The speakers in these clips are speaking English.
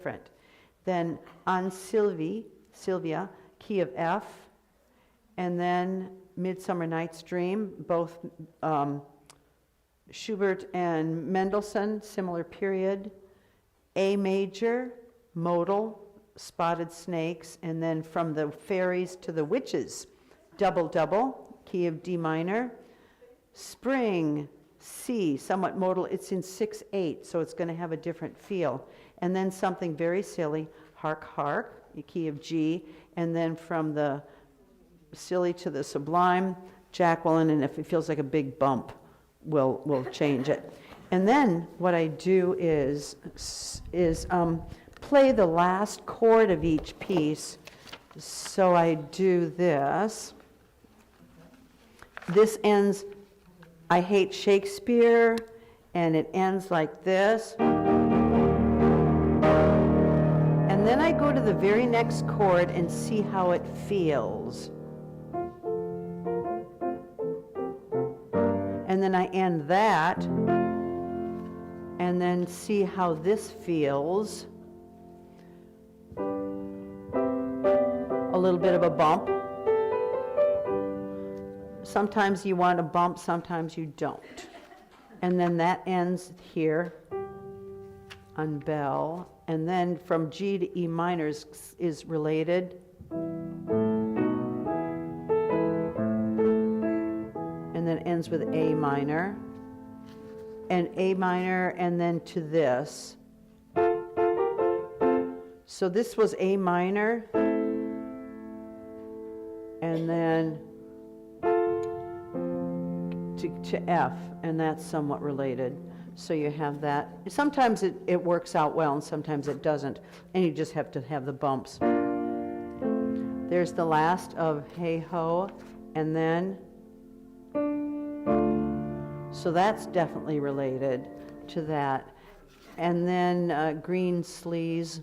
different. Then on Sylvia, key of F, and then Midsummer Night's Dream, both Schubert and Mendelssohn, similar period. A major, modal, Spotted Snakes, and then From the Fairies to the Witches, double, key of D minor. Spring, C, somewhat modal, it's in 6/8, so it's going to have a different feel. And then something very silly, Hark Hark, key of G, and then From the Silly to the Sublime, Jacqueline, and if it feels like a big bump, we'll change it. And then what I do is play the last chord of each piece. So I do this. This ends, I Hate Shakespeare, and it ends like this. And then I go to the very next chord and see how it feels. And then I end that, and then see how this feels. A little bit of a bump. Sometimes you want a bump, sometimes you don't. And then that ends here on Bell. And then from G to E minor is related. And then ends with A minor. And A minor, and then to this. So this was A minor. And then to F, and that's somewhat related. So you have that. Sometimes it works out well, and sometimes it doesn't, and you just have to have the bumps. There's the last of Hey Ho, and then, so that's definitely related to that. And then Green Sleeves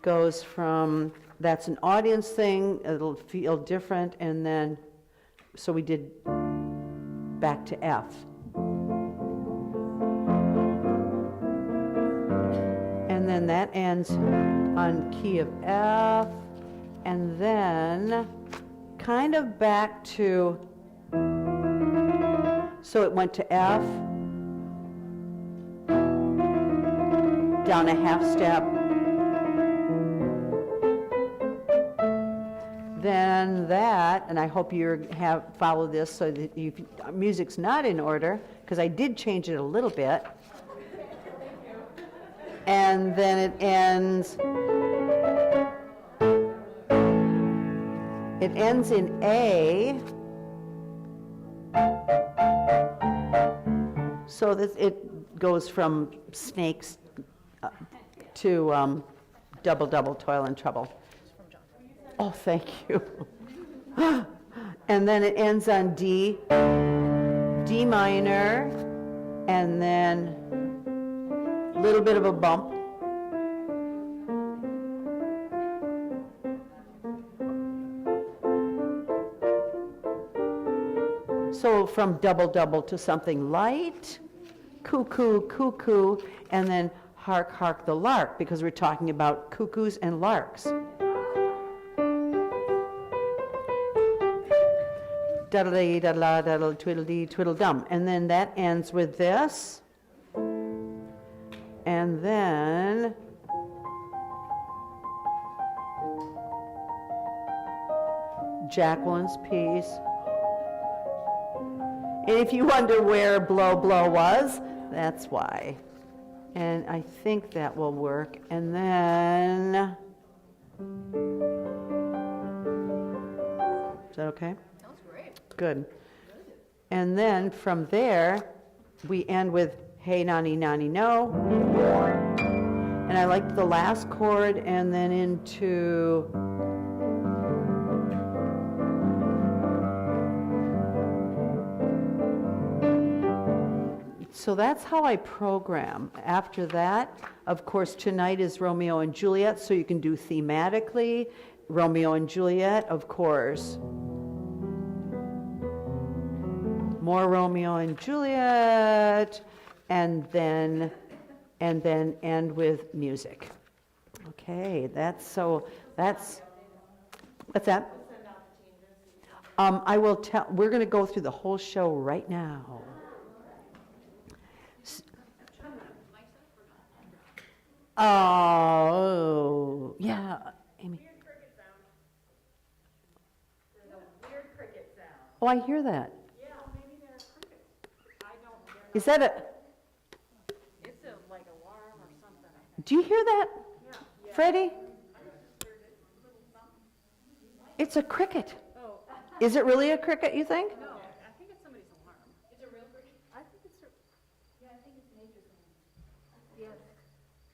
goes from, that's an audience thing, it'll feel different, and then, so we did back to F. And then that ends on key of F, and then kind of back to, so it went to F, down a half step, then that, and I hope you follow this so that music's not in order, because I did change it a little bit. And then it ends in A, so that it goes from snakes to double, toil and trouble. Oh, thank you. And then it ends on D, D minor, and then a little bit of a bump. So from double to something light, cuckoo, cuckoo, and then hark, hark the lark, because we're talking about cuckoos and larks. Daddle-dee, daddle-da, daddle, twiddle-dee, twiddle-dum. And then that ends with this. And then Jacqueline's piece. And if you wonder where blow, blow was, that's why. And I think that will work. And then, is that okay? Good. And then from there, we end with Hey Nani Nani No. And I like the last chord, and then into so that's how I program. After that, of course, tonight is Romeo and Juliet, so you can do thematically. Romeo and Juliet, of course. More Romeo and Juliet, and then end with music. Okay, what's that? I will tell, we're going to go through the whole show right now. Oh, yeah, Amy. Weird cricket sound. There's a weird cricket sound. Oh, I hear that. Yeah, maybe they're crickets. Is that a, It's like alarm or something, I think. do you hear that, Yeah. Freddie? I just heard it. Little something. It's a cricket. Oh, Is it really a cricket, you think? no, I think it's somebody's alarm. It's a real cricket? I think it's, yeah, I think it's nature's alarm. Yes.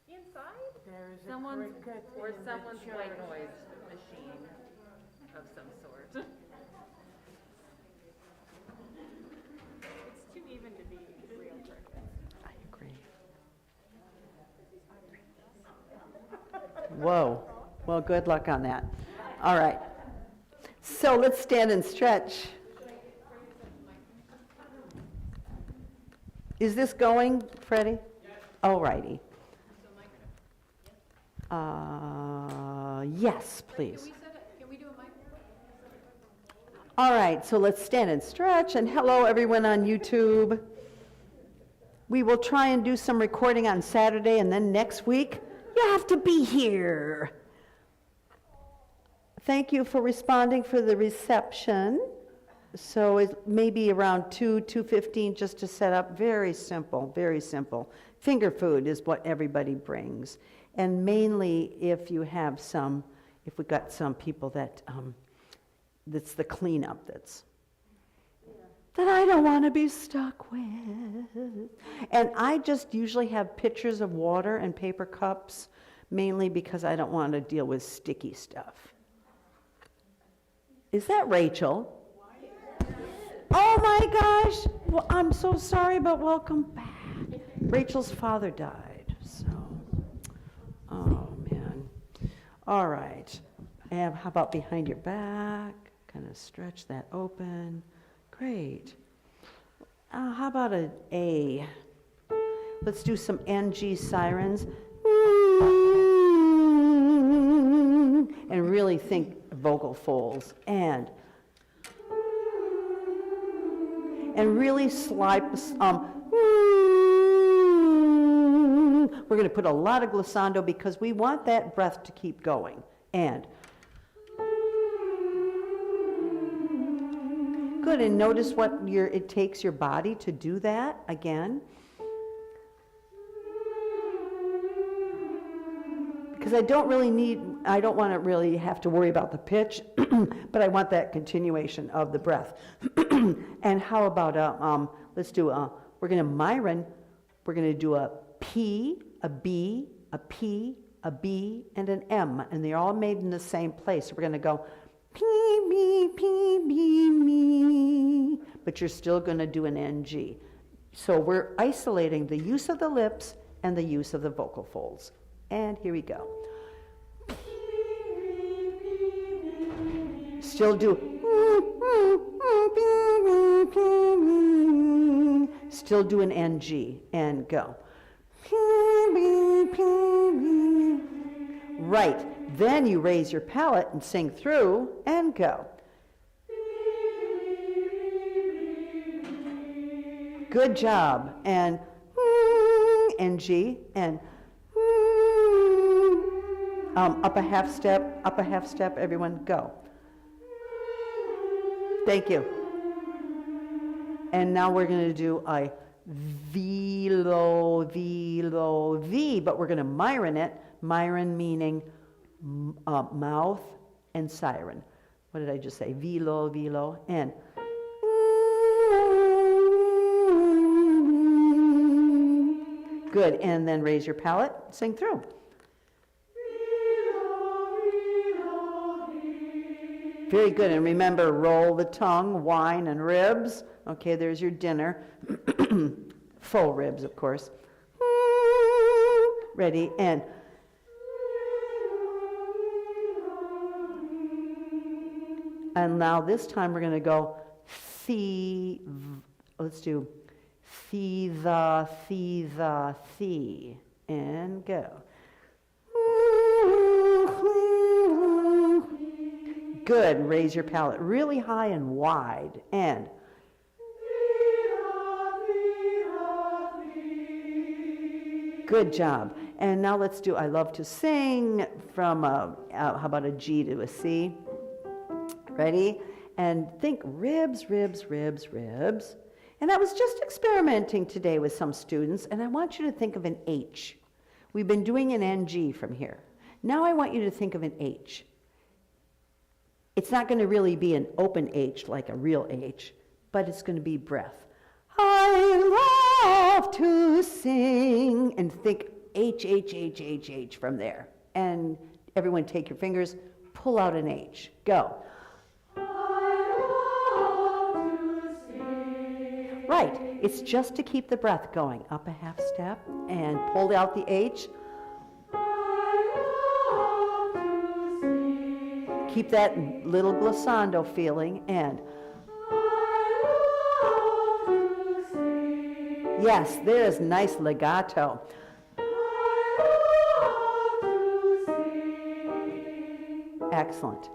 Inside? There's a Someone's, cricket or in the someone's white church. noise machine of some sort. It's too even to be real crickets. I agree. Whoa. Well, good luck on that. All right. So let's stand and stretch. Is this going, Freddie? All righty. Yes, please. Can we do a mic? All right, so let's stand and stretch. And hello, everyone on YouTube. We will try and do some recording on Saturday, and then next week, you have to be here. Thank you for responding for the reception. So it may be around 2:15 just to set up. Very simple, very simple. Finger food is what everybody brings. And mainly if you have some, if we got some people that, that's the cleanup that I don't want to be stuck with. And I just usually have pitchers of water and paper cups, mainly because I don't want to deal with sticky stuff. Is that Rachel? Oh my gosh! Well, I'm so sorry, but welcome back. Rachel's father died, so. Oh man. All right. And how about behind your back? Kind of stretch that open. Great. How about an A? Let's do some NG sirens. And really think vocal folds. And really slide. We're going to put a lot of glissando because we want that breath to keep going. And good, and notice what it takes your body to do that again. Because I don't want to really have to worry about the pitch, but I want that continuation of the breath. And how about, let's do, we're going to Myron, we're going to do a P, a B, a P, a B, and an M, and they're all made in the same place. So we're going to go P, B, P, B, me, but you're still going to do an NG. So we're isolating the use of the lips and the use of the vocal folds. And here we go. Still do. Still do an NG and go. Right. Then you raise your palate and sing through and go. Good job. And NG and up a half step, everyone go. Thank you. And now we're going to do a velo, velo, V, but we're going to Myron it. Myron meaning mouth and siren. What did I just say? Velo, velo, and good. And then raise your palate, sing through. Very good. And remember, roll the tongue, wine, and ribs. Okay, there's your dinner. Full ribs, of course. Ready, and now this time we're going to go let's do the, and go. Good, raise your palate really high and wide, and good job. And now let's do I Love to Sing from how about a G to a C? Ready? And think ribs, ribs, ribs, ribs. And I was just experimenting today with some students, and I want you to think of an H. We've been doing an NG from here. Now I want you to think of an H. It's not going to really be an open H like a real H, but it's going to be breath. I love to sing, and think H, H, H, H, H from there. And everyone take your fingers, pull out an H. Go. Right, it's just to keep the breath going. Up a half step and pull out the H. Keep that little glissando feeling and yes, there's nice legato. Excellent.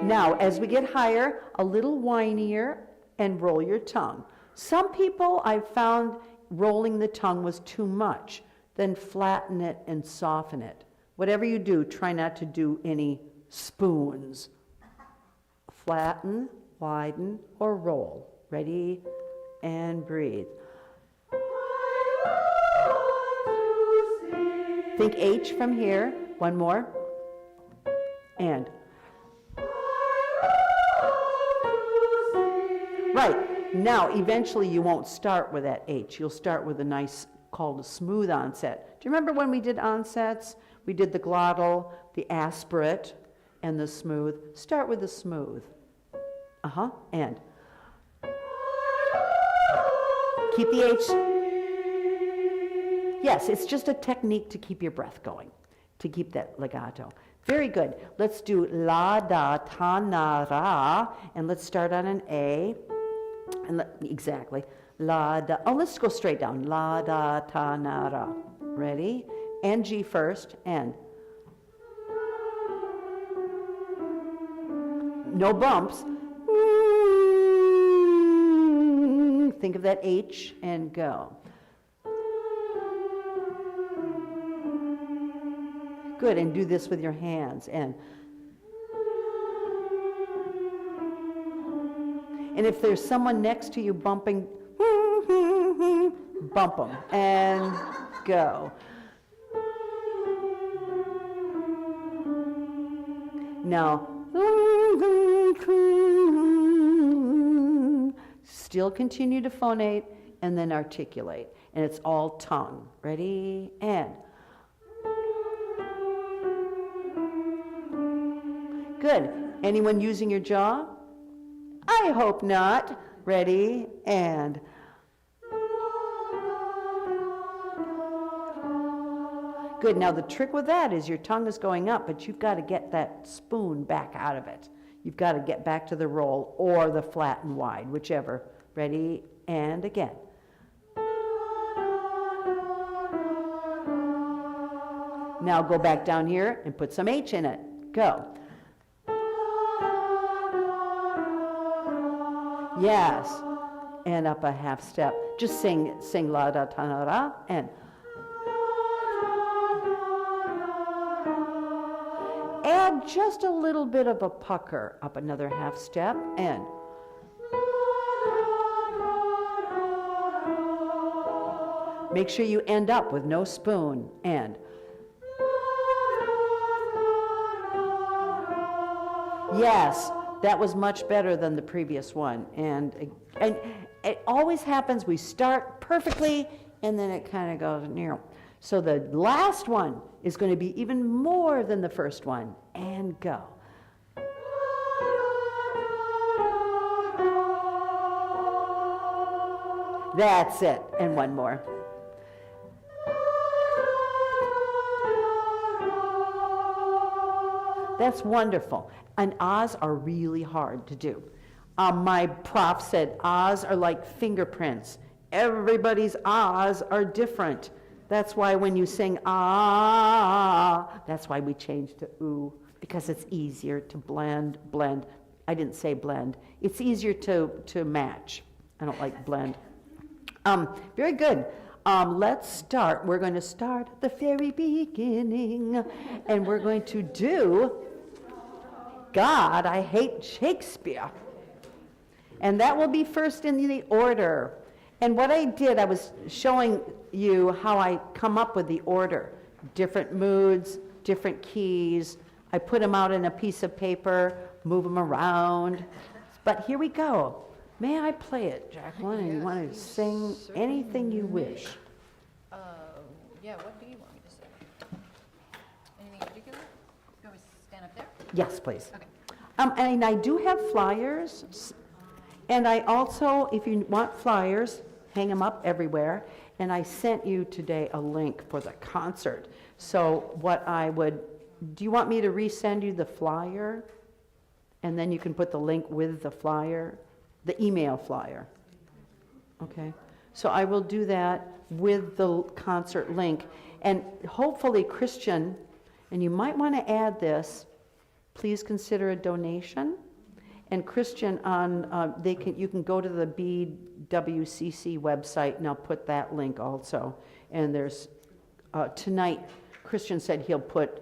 Now, as we get higher, a little whinier and roll your tongue. Some people I've found rolling the tongue was too much. Then flatten it and soften it. Whatever you do, try not to do any spoons. Flatten, widen, or roll. Ready? And breathe. Think H from here. One more. And. Right. Now, eventually you won't start with that H. You'll start with a nice, called a smooth onset. Do you remember when we did onsets? We did the glottal, the aspirate, and the smooth. Start with the smooth. And. Keep the H. Yes, it's just a technique to keep your breath going, to keep that legato. Very good. Let's do la, da, ta, na, ra, and let's start on an A. And exactly. La, da. Oh, let's go straight down. La, da, ta, na, ra. Ready? And G first. And. No bumps. Think of that H and go. Good, and do this with your hands. And if there's someone next to you bumping, bump them and go. Now, still continue to phonate and then articulate. And it's all tongue. Ready? And. Good. Anyone using your jaw? I hope not. Ready? And. Good. Now the trick with that is your tongue is going up, but you've got to get that spoon back out of it. You've got to get back to the roll or the flat and wide, whichever. Ready? And again. Now go back down here and put some H in it. Go. Yes. And up a half step. Just sing la da ta na ra and. Add just a little bit of a pucker up another half step and. Make sure you end up with no spoon and. Yes, that was much better than the previous one. And it always happens, we start perfectly and then it kind of goes near. So the last one is going to be even more than the first one. And go. That's it. And one more. That's wonderful. And ahs are really hard to do. My prof said ahs are like fingerprints. Everybody's ahs are different. That's why when you sing ah, that's why we changed to ooh, because it's easier to blend. I didn't say blend. It's easier to match. I don't like blend. Very good. Let's start. We're going to start at the very beginning, and we're going to do God, I Hate Shakespeare. And that will be first in the order. And what I did, I was showing you how I come up with the order. Different moods, different keys. I put them out in a piece of paper, move them around. But here we go. May I play it, Jacqueline? And you want to sing anything you wish. Yeah, what do you want me to say? Anything in particular? Do you want me to stand up there? Yes, please. Okay. And I do have flyers. And I also, if you want flyers, hang them up everywhere. And I sent you today a link for the concert. So do you want me to resend you the flyer? And then you can put the link with the flyer, the email flyer. Okay. So I will do that with the concert link. And hopefully Christian, and you might want to add this, please consider a donation. And Christian, you can go to the BWCC website, and I'll put that link also. And there's, tonight, Christian said he'll put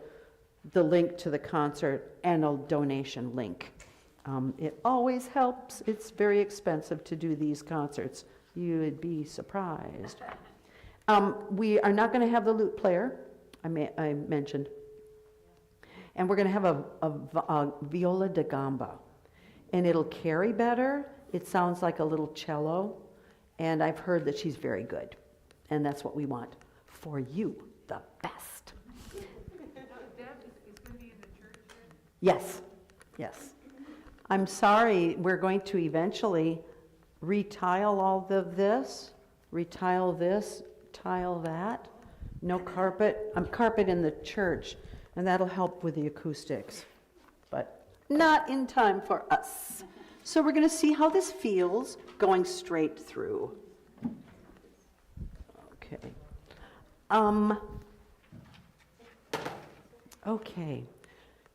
the link to the concert and a donation link. It always helps. It's very expensive to do these concerts. You would be surprised. We are not going to have the lute player, I mentioned. And we're going to have a viola da gamba. And it'll carry better. It sounds like a little cello. And I've heard that she's very good. And that's what we want for you, the best. Deb is going to be in the church then? Yes, yes. I'm sorry, we're going to eventually retile all of this, retile this, tile that. No carpet. Carpet in the church, and that'll help with the acoustics. But not in time for us. So we're going to see how this feels going straight through. Okay. Okay.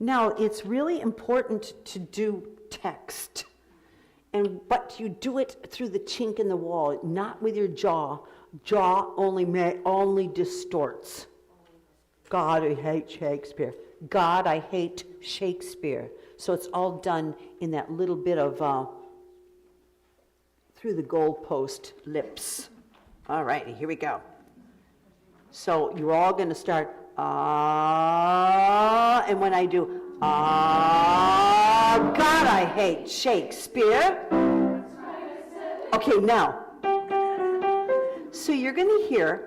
Now, it's really important to do text. But you do it through the chink in the wall, not with your jaw. Jaw only distorts. God, I hate Shakespeare. God, I hate Shakespeare. So it's all done in that little bit of through the goalpost lips. All righty, here we go. So you're all going to start, and when I do, God, I hate Shakespeare. Okay, now, so you're going to hear,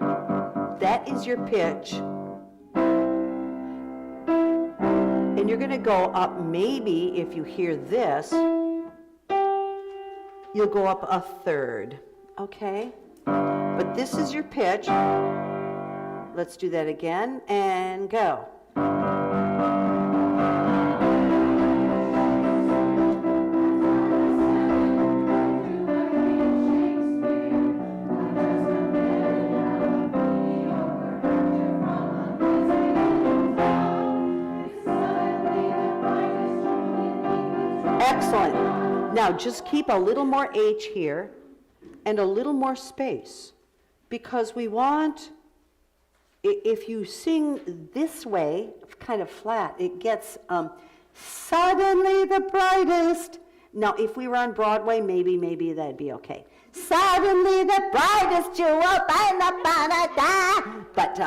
that is your pitch. And you're going to go up, maybe if you hear this, you'll go up a third, okay? But this is your pitch. Let's do that again, and go. Excellent. Now just keep a little more H here and a little more space, because we want, if you sing this way, kind of flat, it gets suddenly the brightest. Now if we were on Broadway, maybe that'd be okay. Suddenly the brightest jewel, but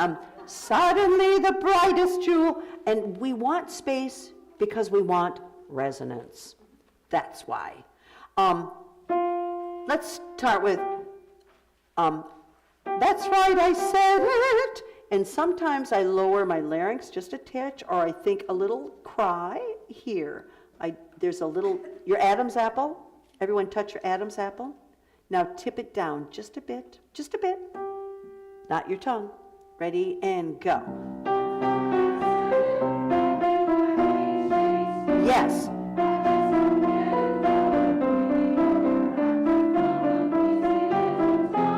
suddenly the brightest jewel, and we want space because we want resonance. That's why. Let's start with, that's right, I said it. And sometimes I lower my larynx just a touch, or I think a little cry here. There's a little, your Adam's apple. Everyone touch your Adam's apple. Now tip it down just a bit, not your tongue. Ready, and go. Yes.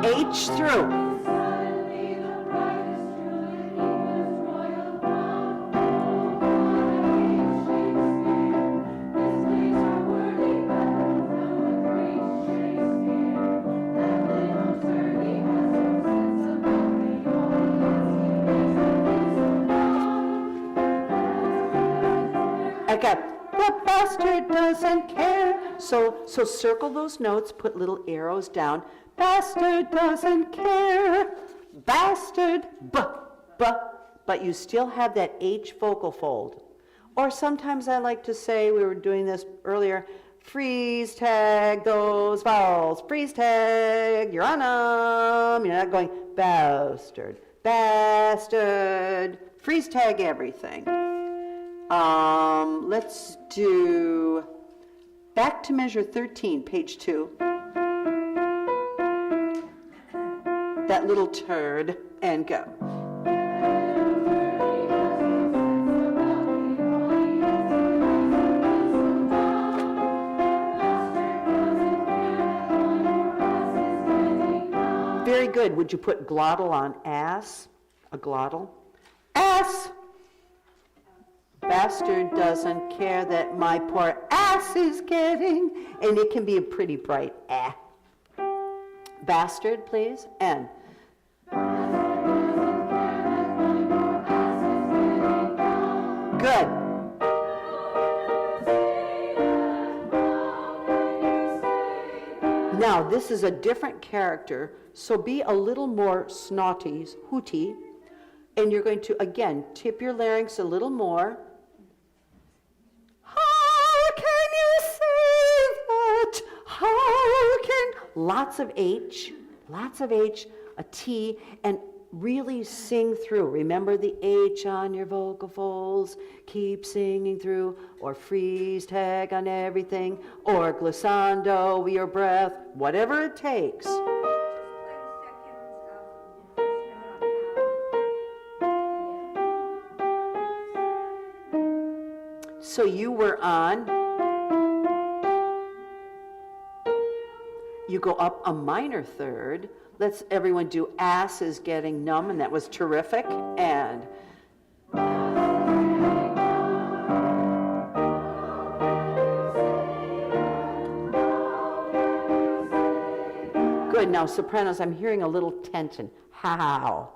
H through. like the bastard doesn't care. So circle those notes, put little arrows down. Bastard doesn't care. Bastard, but you still have that H vocal fold. Or sometimes I like to say, we were doing this earlier, freeze tag those vowels. Freeze tag, you're on them. You're not going bastard, bastard. Freeze tag everything. Let's do back to measure 13, page 2. That little turd, and go. Very good. Would you put glottal on ass? A glottal? Ass! Bastard doesn't care that my poor ass is getting, and it can be a pretty bright ah. Bastard, please, and. Good. Now, this is a different character, so be a little more snotty, hooty, and you're going to, again, tip your larynx a little more. How can you say that? How can... Lots of H, a T, and really sing through. Remember the H on your vocal folds. Keep singing through, or freeze tag on everything, or glissando with your breath, whatever it takes. So you were on, you go up a minor third. Let's everyone do ass is getting numb, and that was terrific. And good. Now sopranos, I'm hearing a little tension. How?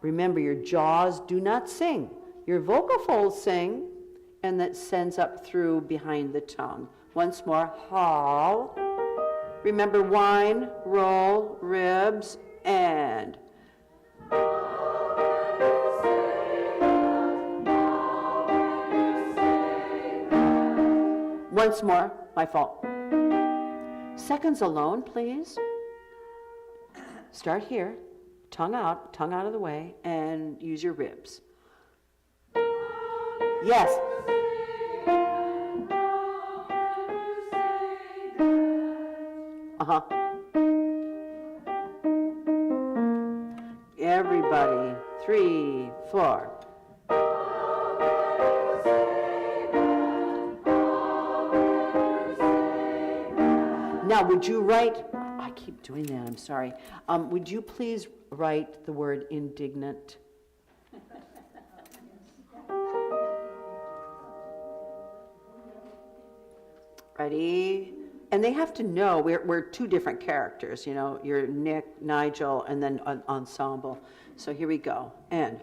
Remember, your jaws do not sing. Your vocal folds sing, and that sends up through behind the tongue. Once more, how. Remember, whine, roll, ribs, and. Once more, my fault. Seconds alone, please. Start here, tongue out of the way, and use your ribs. Yes. Uh-huh. Everybody, 3, 4. Now, would you write, I keep doing that, I'm sorry. Would you please write the word indignant? Ready? And they have to know we're two different characters, you know, you're Nick, Nigel, and then an ensemble. So here we go. And.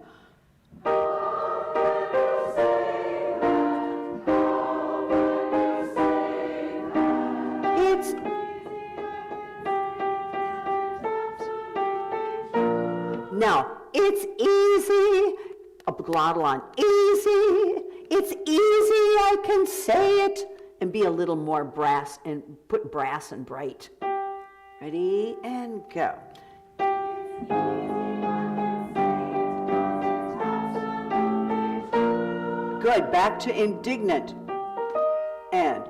It's. Now, it's easy. A glottal on easy. It's easy, I can say it. And be a little more brass, and put brass and bright. Ready, and go. Good, back to indignant. And.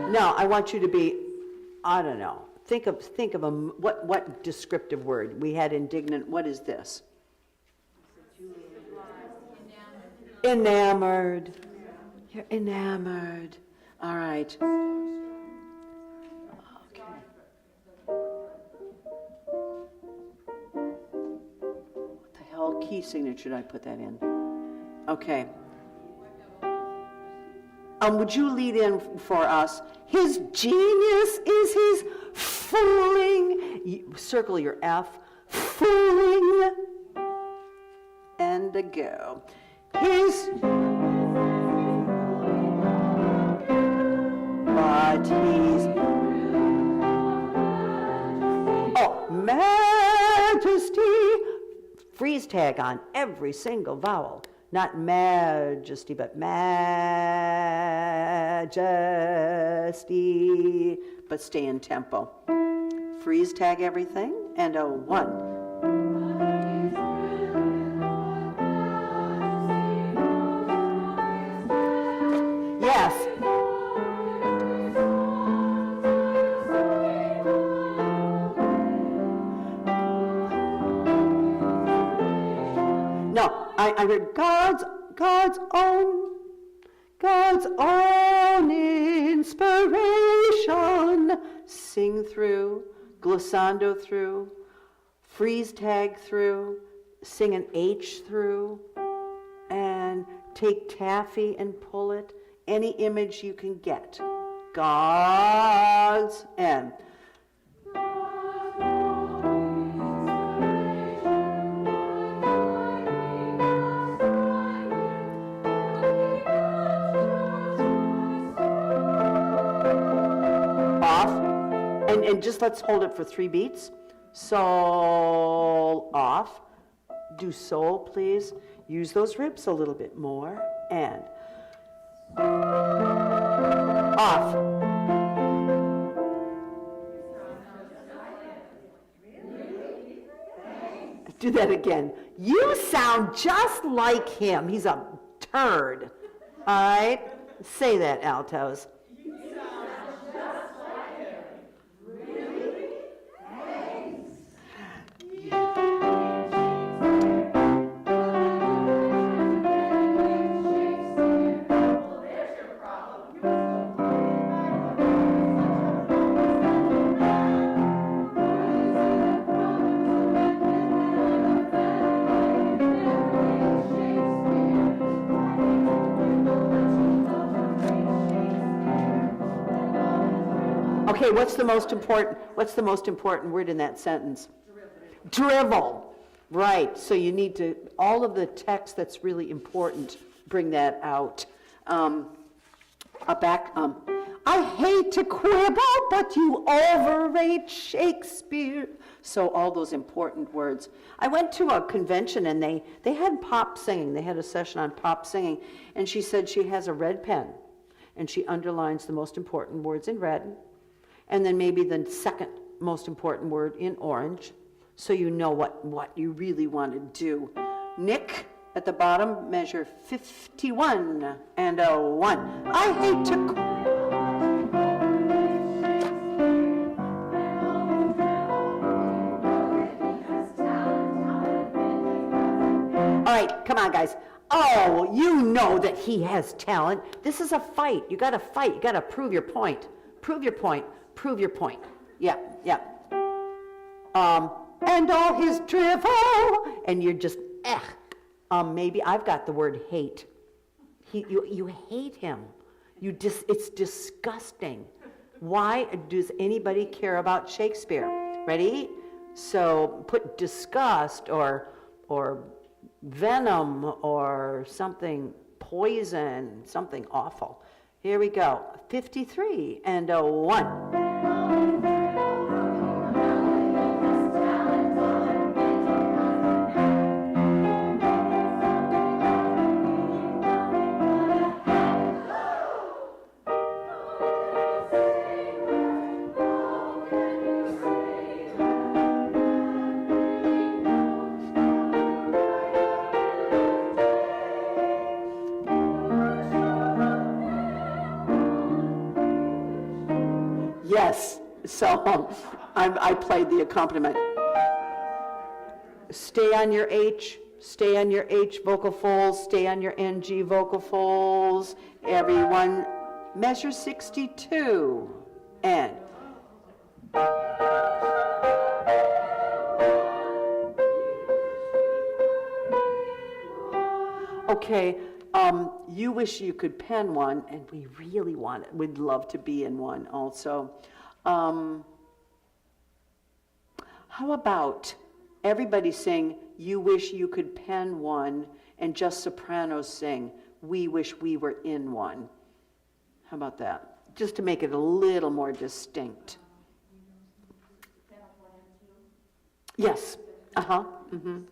Now, I want you to be, I don't know, think of a, what descriptive word? We had indignant, what is this? Enamored. You're enamored. All right. Okay. What the hell What key signature did I put that in? Okay. Would you lead in for us? His genius is his fooling. Circle your F. Fooling. And a go. His. But he's. Oh, majesty. Freeze tag on every single vowel. Not majesty, but majesty. But stay in tempo. Freeze tag everything, and a 1. Yes. No, I heard God's own inspiration. Sing through, glissando through, freeze tag through, sing an H through, and take taffy and pull it. Any image you can get. God's and. And just let's hold it for 3 beats. Sol, off. Do sol, please. Use those ribs a little bit more. And off. Do that again. You sound just like him. He's a turd. All right? Say that, altos. Okay, what's the most important word in that sentence? Drivel. Right. So you need to, all of the text that's really important, bring that out. I hate to quibble, but you overrate Shakespeare. So all those important words. I went to a convention and they had pop singing. They had a session on pop singing, and she said she has a red pen and she underlines the most important words in red, and then maybe the second most important word in orange, so you know what you really want to do. Nick, at the bottom, measure 51 and a 1. I hate to... All right, come on, guys. Oh, you know that he has talent. This is a fight. You got to fight. You got to prove your point. Prove your point. Prove your point. Yeah. And all his drivel, and you're just, maybe I've got the word hate. You hate him. It's disgusting. Why does anybody care about Shakespeare? Ready? So put disgust or venom or something, poison, something awful. Here we go. 53 and a 1. Yes, so I played the accompaniment. Stay on your H vocal folds, stay on your NG vocal folds. Everyone, measure 62. And. Okay, you wish you could pen one, and we really want it. We'd love to be in one also. How about everybody sing, you wish you could pen one, and just sopranos sing, we wish we were in one. How about that? Just to make it a little more distinct. Yes, mm-hmm.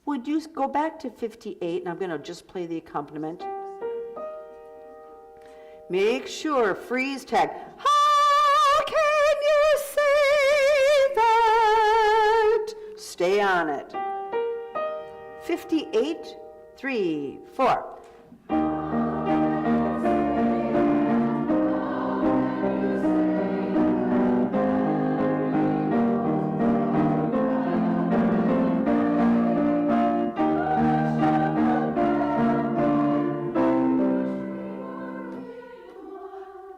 Would you go back to 58, and I'm going to just play the accompaniment. Make sure, freeze tag. How can you say that? Stay on it. 58, 3, 4.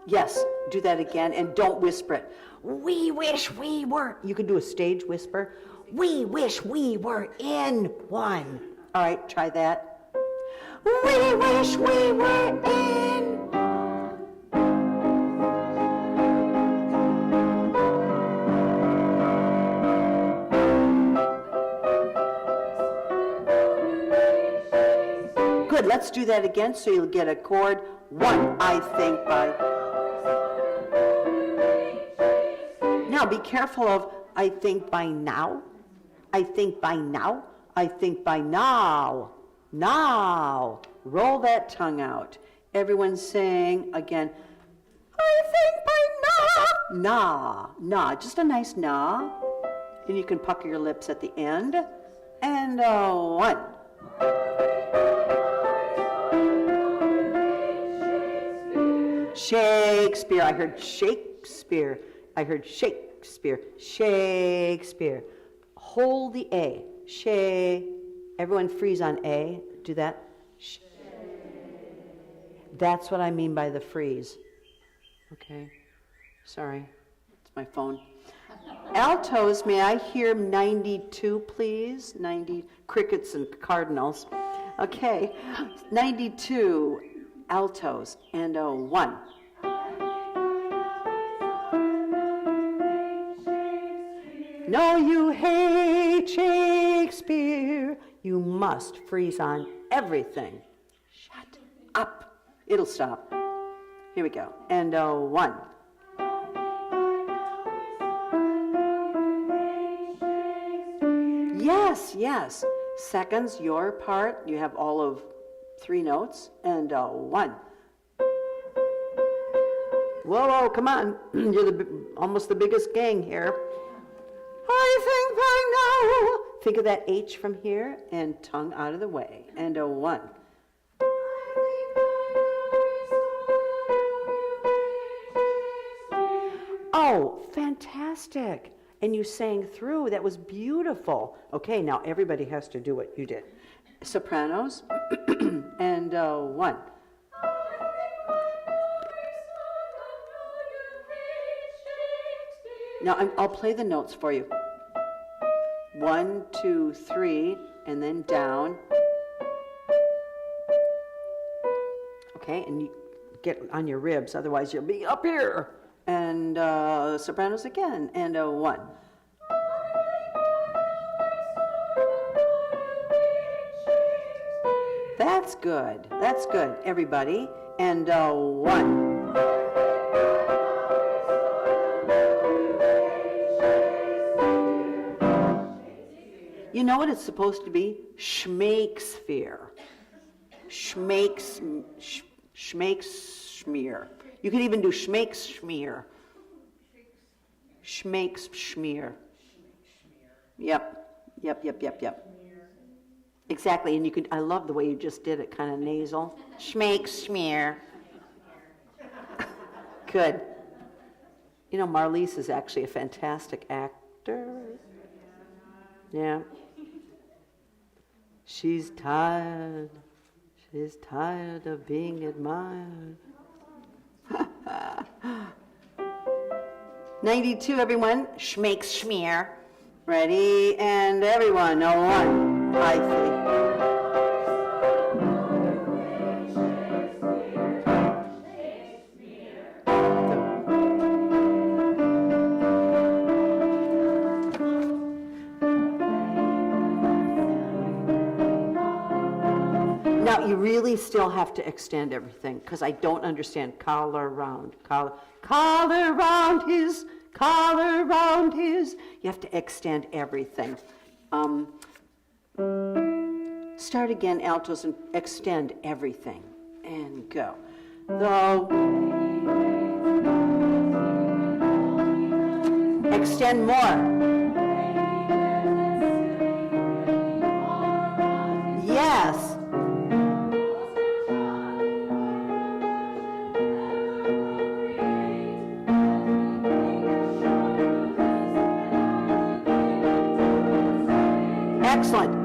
Yes, do that again, and don't whisper it. We wish we were. You can do a stage whisper. We wish we were in one. All right, try that. We wish we were in. Good, let's do that again so you'll get a chord. One, I think, by. Now be careful of, I think by now, I think by now, I think by now, now. Roll that tongue out. Everyone sing again, I think by now, nah, just a nice nah. And you can pucker your lips at the end. And one. Shakespeare, I heard Shakespeare. I heard Shakespeare, Shakespeare. Hold the A. Everyone freeze on A. Do that. That's what I mean by the freeze. Okay. Sorry. It's my phone. Altos, may I hear 92, please? 90 crickets and cardinals. Okay. 92 altos and 1. No, you hate Shakespeare. You must freeze on everything. Shut up. It'll stop. Here we go. And 1. Yes, yes. Seconds, your part. You have all of 3 notes. And 1. Whoa, come on. You're almost the biggest gang here. I think I know. Think of that H from here and tongue out of the way. And 1. Oh, fantastic. And you sang through. That was beautiful. Okay, now everybody has to do what you did. Sopranos. And 1. Now I'll play the notes for you. 1, 2, 3, and then down. Okay, and you get on your ribs, otherwise you'll be up here. And sopranos again, and 1. That's good. That's good, everybody. And 1. You know what it's supposed to be? Schmakesphere. Schmakesmear. You could even do schmakesmear. Schmakesmear. Yep. Exactly, and you could, I love the way you just did it, kind of nasal. Schmakesmear. Good. You know, Marlise is actually a fantastic actor. Yeah. She's tired of being admired. 92, everyone. Schmakesmear. Ready? And everyone, 1. I think. really still have to extend everything, because I don't understand collar round, collar round his, you have to extend everything. Start again, altos, and extend everything, and go. Though, extend more. Yes. Excellent.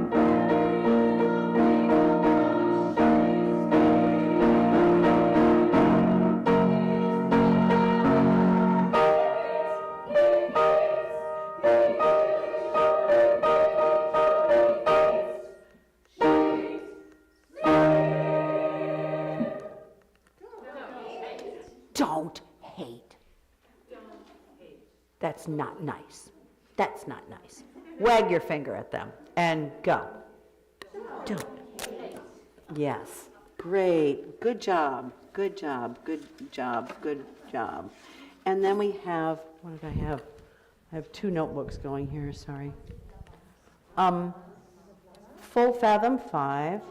Don't hate. That's not nice. That's not nice. Wag your finger at them and go. Don't. Yes. Great. Good job. Good job. Good job. Good job. And then we have, what did I have? I have 2 notebooks going here, sorry. Full fathom 5.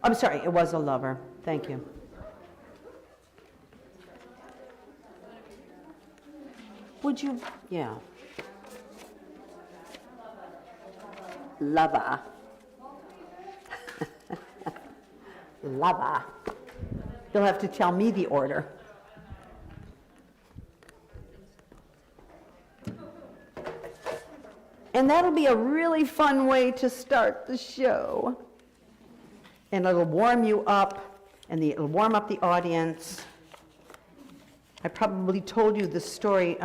I'm sorry, it was a lover. Thank you. Would you, yeah. Lover. Lover. You'll have to tell me the order. And that'll be a really fun way to start the show. And it'll warm you up, and it'll warm up the audience. I probably told you this story.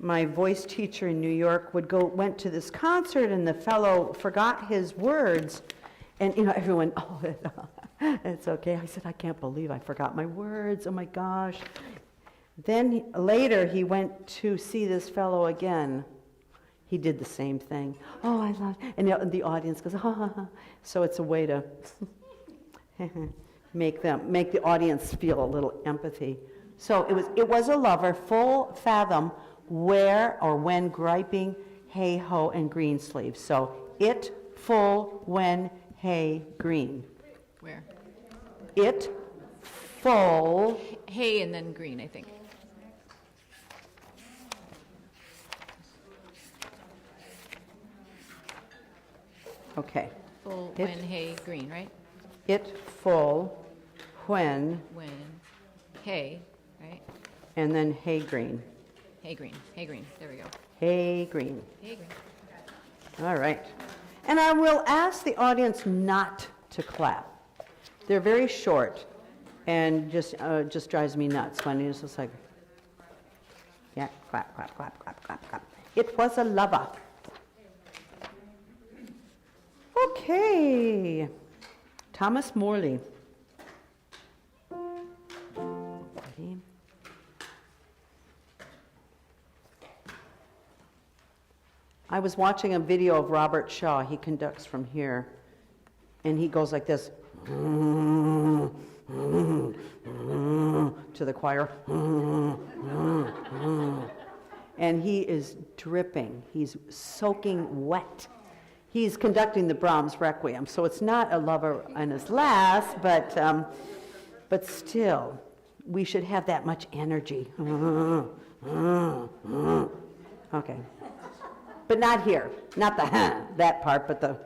My voice teacher in New York went to this concert, and the fellow forgot his words. And, everyone, oh, it's okay. I said, I can't believe I forgot my words. Oh, my gosh. Then later, he went to see this fellow again. He did the same thing. Oh, I love it. And the audience goes, ha, ha, ha. So it's a way to make the audience feel a little empathy. So it was a lover, full fathom, where or when griping, hey, ho, and green sleeves. So it, full, when, hey, green. Where? It, full. Hay and then green, I think. Okay. Full, It- when, hay, green, right? It, full, when, When, hay, right? and then hey, green. Hay, green, there we go. Hey, green. Hay, green. All right. And I will ask the audience not to clap. They're very short and just drives me nuts when it's just like, yeah, clap, clap, clap, clap, clap, clap. It was a lover. Okay. Thomas Morley. Ready? I was watching a video of Robert Shaw. He conducts from here, and he goes like this to the choir, and he is dripping. He's soaking wet. He's conducting the Brahms Requiem, so it's not a lover and his last, but still, we should have that much energy. Okay. But not here, not the that part, but the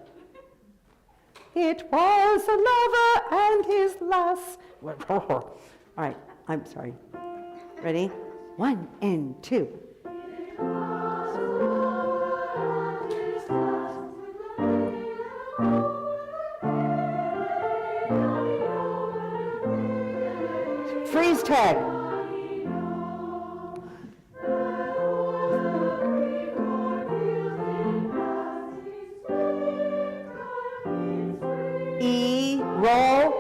it was a lover and his lass. All right, I'm sorry. Ready? 1 and 2. Freeze tag. E, roll.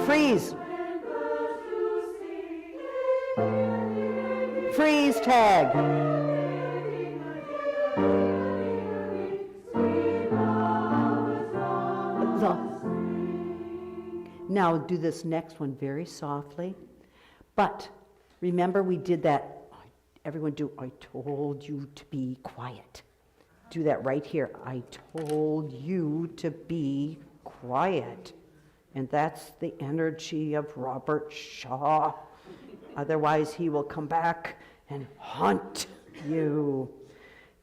Freeze. Freeze tag. Now do this next one very softly. But remember we did that, everyone do, I told you to be quiet. Do that right here. I told you to be quiet. And that's the energy of Robert Shaw. Otherwise, he will come back and haunt you.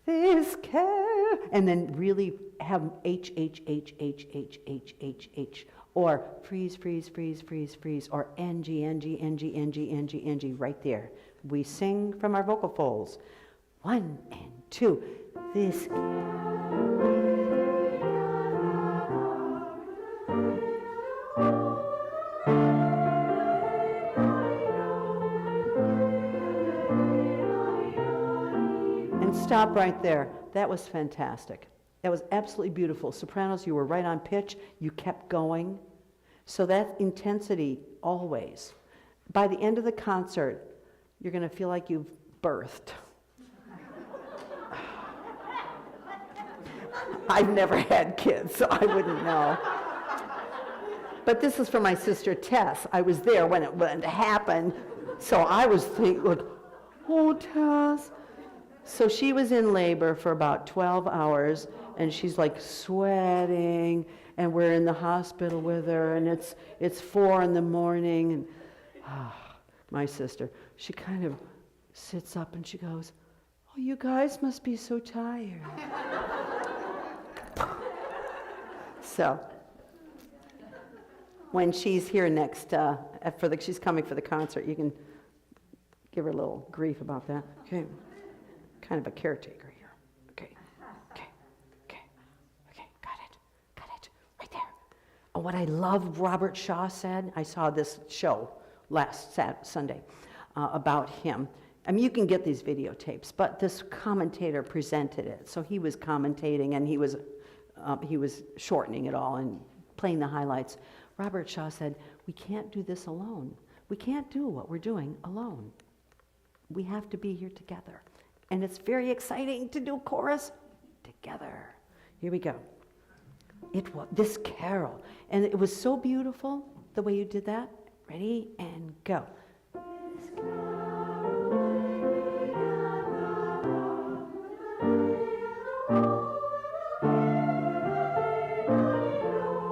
This care, and then really have H, H, H, H, H, H, H, H, or freeze, freeze, freeze, freeze, freeze, or NG, NG, NG, NG, NG, NG, right there. We sing from our vocal folds. 1 and 2. This. And stop right there. That was fantastic. That was absolutely beautiful. Sopranos, you were right on pitch. You kept going. So that intensity always. By the end of the concert, you're going to feel like you've birthed. I've never had kids, so I wouldn't know. But this is for my sister Tess. I was there when it happened, so I was thinking, like, oh, Tess. So she was in labor for about 12 hours, and she's like sweating, and we're in the hospital with her, and it's 4 in the morning, and my sister, she kind of sits up and she goes, oh, you guys must be so tired. So when she's here next, she's coming for the concert, you can give her a little grief about that. Okay. Kind of a caretaker here. Okay, got it, right there. Oh, what I love Robert Shaw said, I saw this show last Sunday about him. I mean, you can get these videotapes, but this commentator presented it. So he was commentating, and he was shortening it all and playing the highlights. Robert Shaw said, we can't do this alone. We can't do what we're doing alone. We have to be here together. And it's very exciting to do chorus together. Here we go. It was this carol. And it was so beautiful, the way you did that. Ready, and go.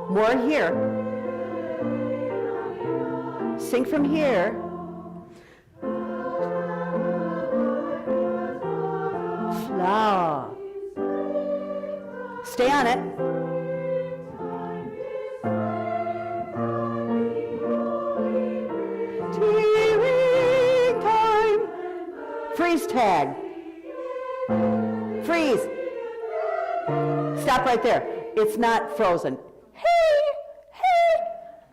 More here. Sing from here. Flower. Stay on it. Tearing time. Freeze tag. Freeze. Stop right there. It's not frozen.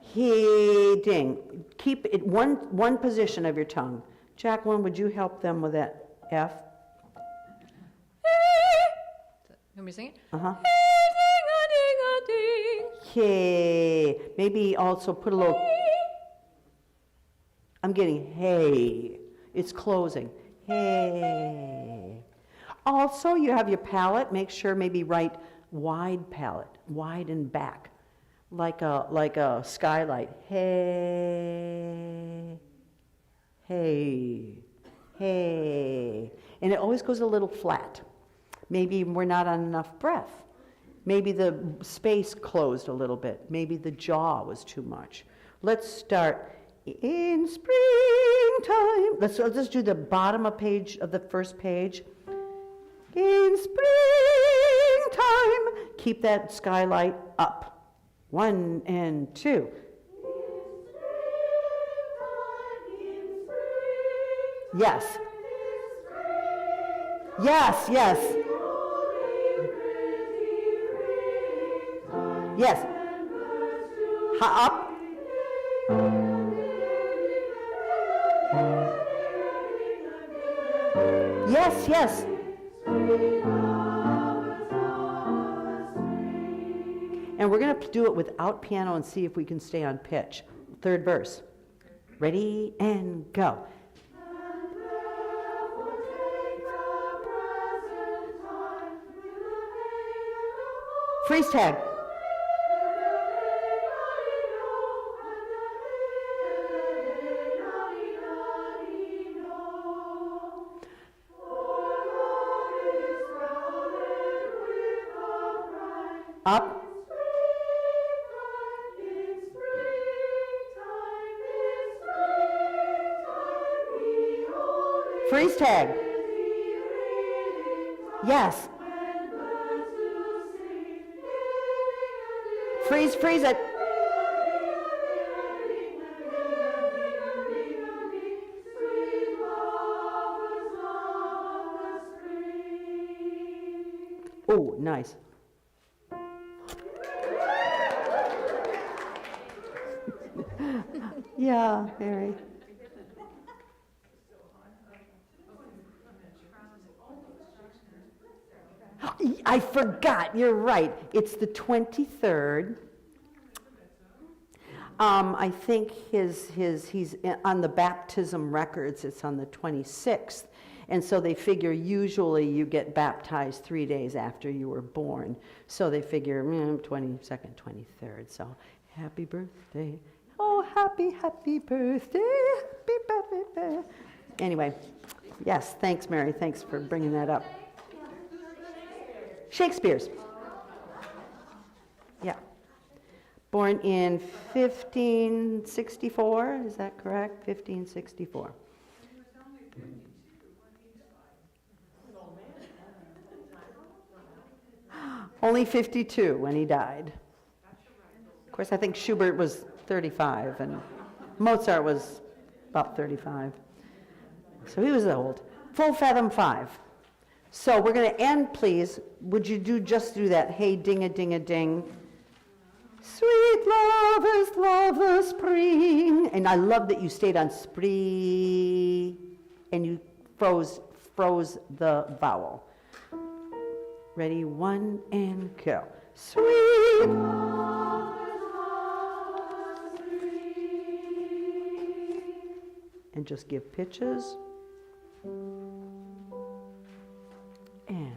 He, ding. Keep it one position of your tongue. Jacqueline, would you help them with that F? Want me to sing it? Uh-huh. Ding-a-ding-a-ding. Hey. Maybe also put a little... I'm getting hey. It's closing. Hey. Also, you have your palate. Make sure maybe write wide palate. Wide and back. Like a skylight. Hey. Hey. Hey. And it always goes a little flat. Maybe we're not on enough breath. Maybe the space closed a little bit. Maybe the jaw was too much. Let's start in springtime. Let's just do the bottom of the first page. In springtime. Keep that skylight up. 1 and 2. Yes. Yes, yes. Yes. Up. Yes, yes. And we're going to do it without piano and see if we can stay on pitch. Third verse. Ready, and go. Freeze tag. Up. Freeze tag. Yes. Freeze it. Oh, nice. Yeah, Mary. I forgot, you're right. It's the 23rd. I think he's on the baptism records, it's on the 26th. And so they figure usually you get baptized 3 days after you were born. So they figure 22nd, 23rd. So happy birthday. Oh, happy birthday. Happy birthday. Anyway, yes, thanks, Mary. Thanks for bringing that up. Shakespeare's. Yeah. Born in 1564, is that correct? 1564. Only 52 when he died. Of course, I think Schubert was 35, and Mozart was about 35. So he was old. Full fathom 5. So we're going to end, please. Would you just do that? Hey, ding-a-ding-a-ding. Sweet love of spring. And I love that you stayed on spree, and you froze the vowel. Ready, 1 and go. Sweet. And just give pitches. And.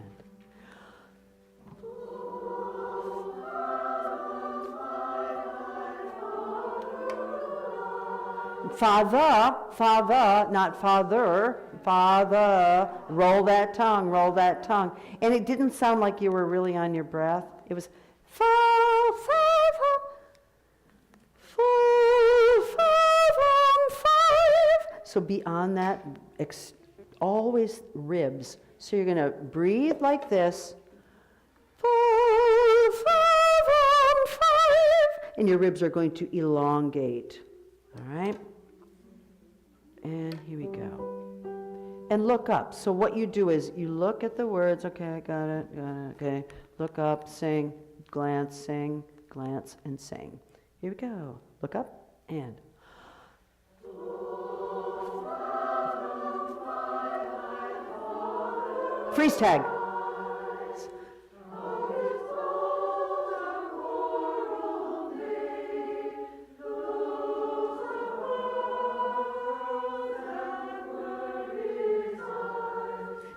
Father, not father, father. Roll that tongue. And it didn't sound like you were really on your breath. It was father, so be on that, always ribs. So you're going to breathe like this, and your ribs are going to elongate. All right? And here we go. And look up. So what you do is you look at the words. Okay, I got it. Okay. Look up, sing, glance, and sing. Here we go. Look up and. Freeze tag.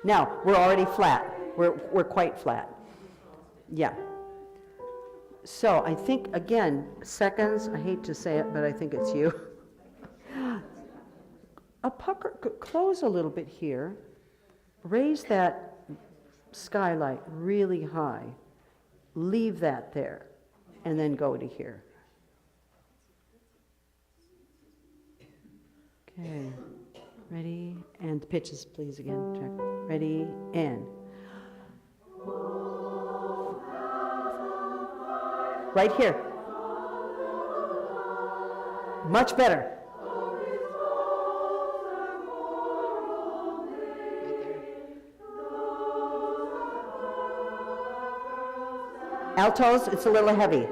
Now, we're already flat. We're quite flat. Yeah. So I think, again, seconds, I hate to say it, but I think it's you. A pucker, close a little bit here. Raise that skylight really high. Leave that there. And then go to here. Okay. Ready? And the pitches, please, again. Check. Ready? And. Right here. Much better. Altos, it's a little heavy.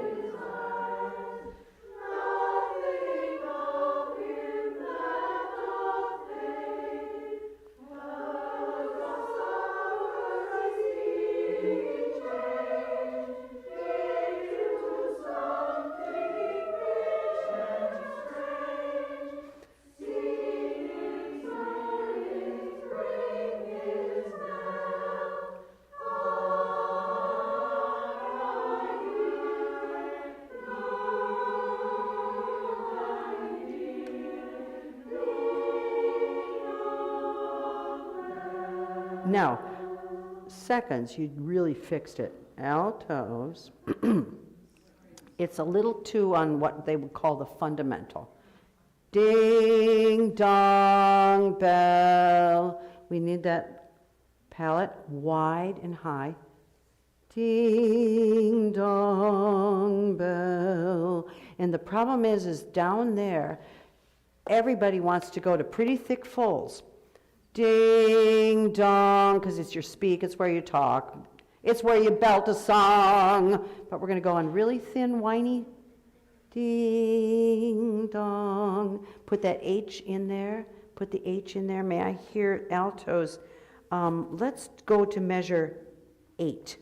Now, seconds, you really fixed it. altos, it's a little too on what they would call the fundamental. Ding dong bell. We need that palate wide and high. Ding dong bell. And the problem is down there, everybody wants to go to pretty thick fulls. Ding dong, because it's your speak, it's where you talk, it's where you belt a song. But we're going to go on really thin, whiny. Ding dong. Put that H in there. Put the H in there. May I hear altos? Let's go to measure 8.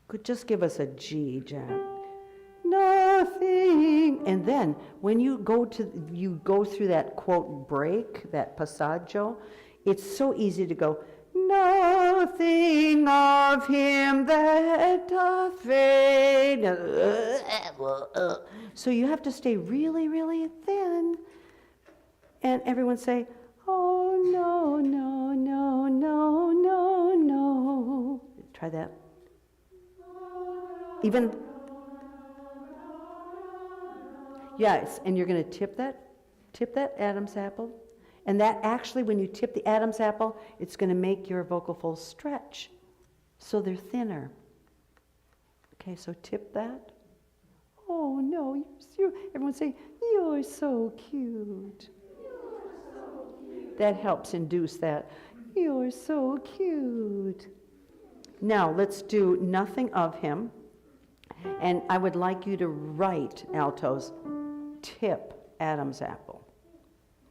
Could just give us a G, Jack. Nothing. And then when you go through that quote break, that passaggio, it's so easy to go, nothing of him that doth fade. So you have to stay really, really thin. And everyone say, oh, no, no, no, no, no, no. Try that. Even, yes, and you're going to tip that Adam's apple. And that actually, when you tip the Adam's apple, it's going to make your vocal folds stretch. So they're thinner. Okay, so tip that. Oh, no, everyone say, you're so cute. That helps induce that. You're so cute. Now, let's do nothing of him. And I would like you to write, altos, tip Adam's apple.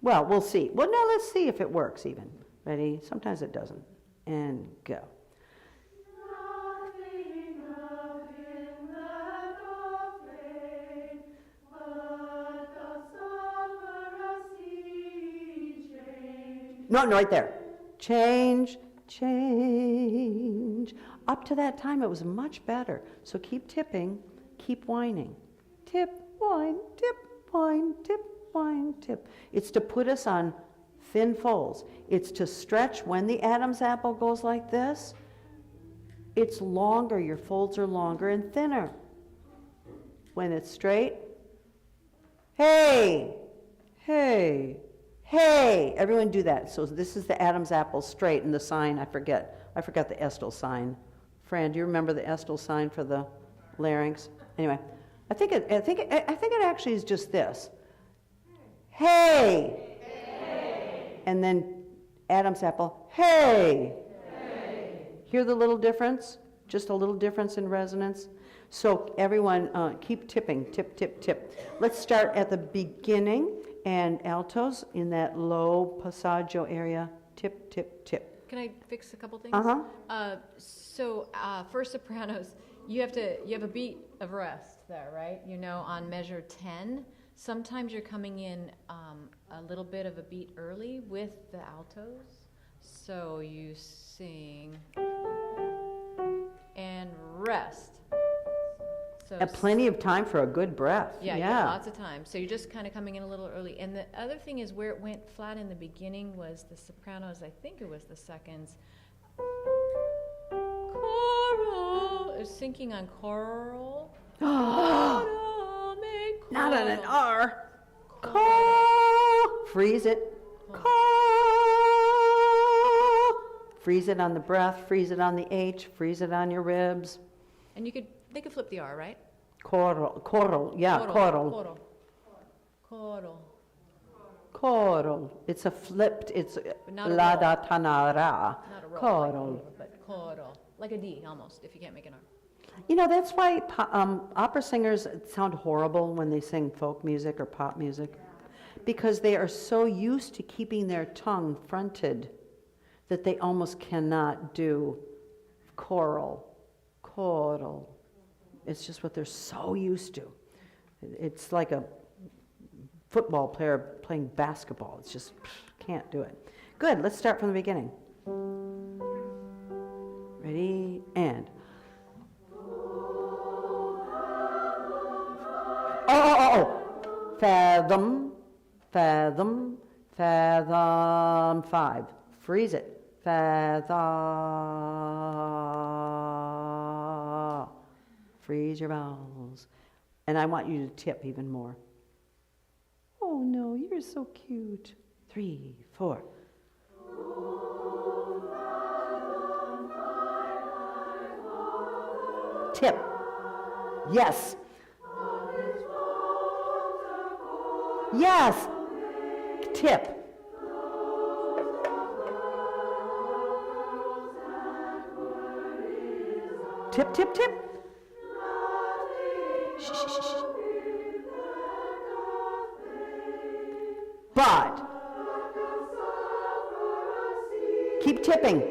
Well, we'll see. Well, no, let's see if it works even. Ready? Sometimes it doesn't. And go. Nothing of him that doth fade, but the sufferer see change. No, right there. Change, change. Up to that time, it was much better. So keep tipping, keep whining. Tip, whine, tip, whine, tip, whine, tip. It's to put us on thin folds. It's to stretch when the Adam's apple goes like this. It's longer, your folds are longer and thinner. When it's straight, hey, hey, hey. Everyone do that. So this is the Adam's apple straight, and the sign, I forgot the Estel sign. Fran, do you remember the Estel sign for the larynx? Anyway, I think it actually is just this. Hey. Hey. And then Adam's apple. Hey. Hey. Hear the little difference? Just a little difference in resonance. So everyone, keep tipping. Tip, tip, tip. Let's start at the beginning, and altos in that low passaggio area. Tip, tip, tip. Can I fix a couple things? Uh-huh. For sopranos, you have a beat of rest there, right? On measure 10, sometimes you're coming in a little bit of a beat early with the altos. So you sing and rest. So Plenty of time for a good breath. Yeah, lots of time. So you're just kind of coming in a little early. And the other thing is where it went flat in the beginning was the sopranos, I think it was the seconds. Choral. It was sinking on choral. Not on an R. Call. Freeze it. Call. Freeze it on the breath. Freeze it on the H. Freeze it on your ribs. And they could flip the R, right? Choral, yeah, choral. Choral. It's a flipped, it's la da ta na ra. Not a roll, Choral. but choral. Like a D, almost, if you can't make an R. That's why opera singers sound horrible when they sing folk music or pop music. Because they are so used to keeping their tongue fronted that they almost cannot do choral. It's just what they're so used to. It's like a football player playing basketball. It's just, can't do it. Good, let's start from the beginning. Ready, and. Oh. Fathom, fathom, fathom, 5. Freeze it. Fathom. Freeze your vowels. And I want you to tip even more. Oh no, you're so cute. 3, 4. Tip. Yes. Yes. Tip. Tip, tip, tip. Shh, shh, shh, shh. But. Keep tipping.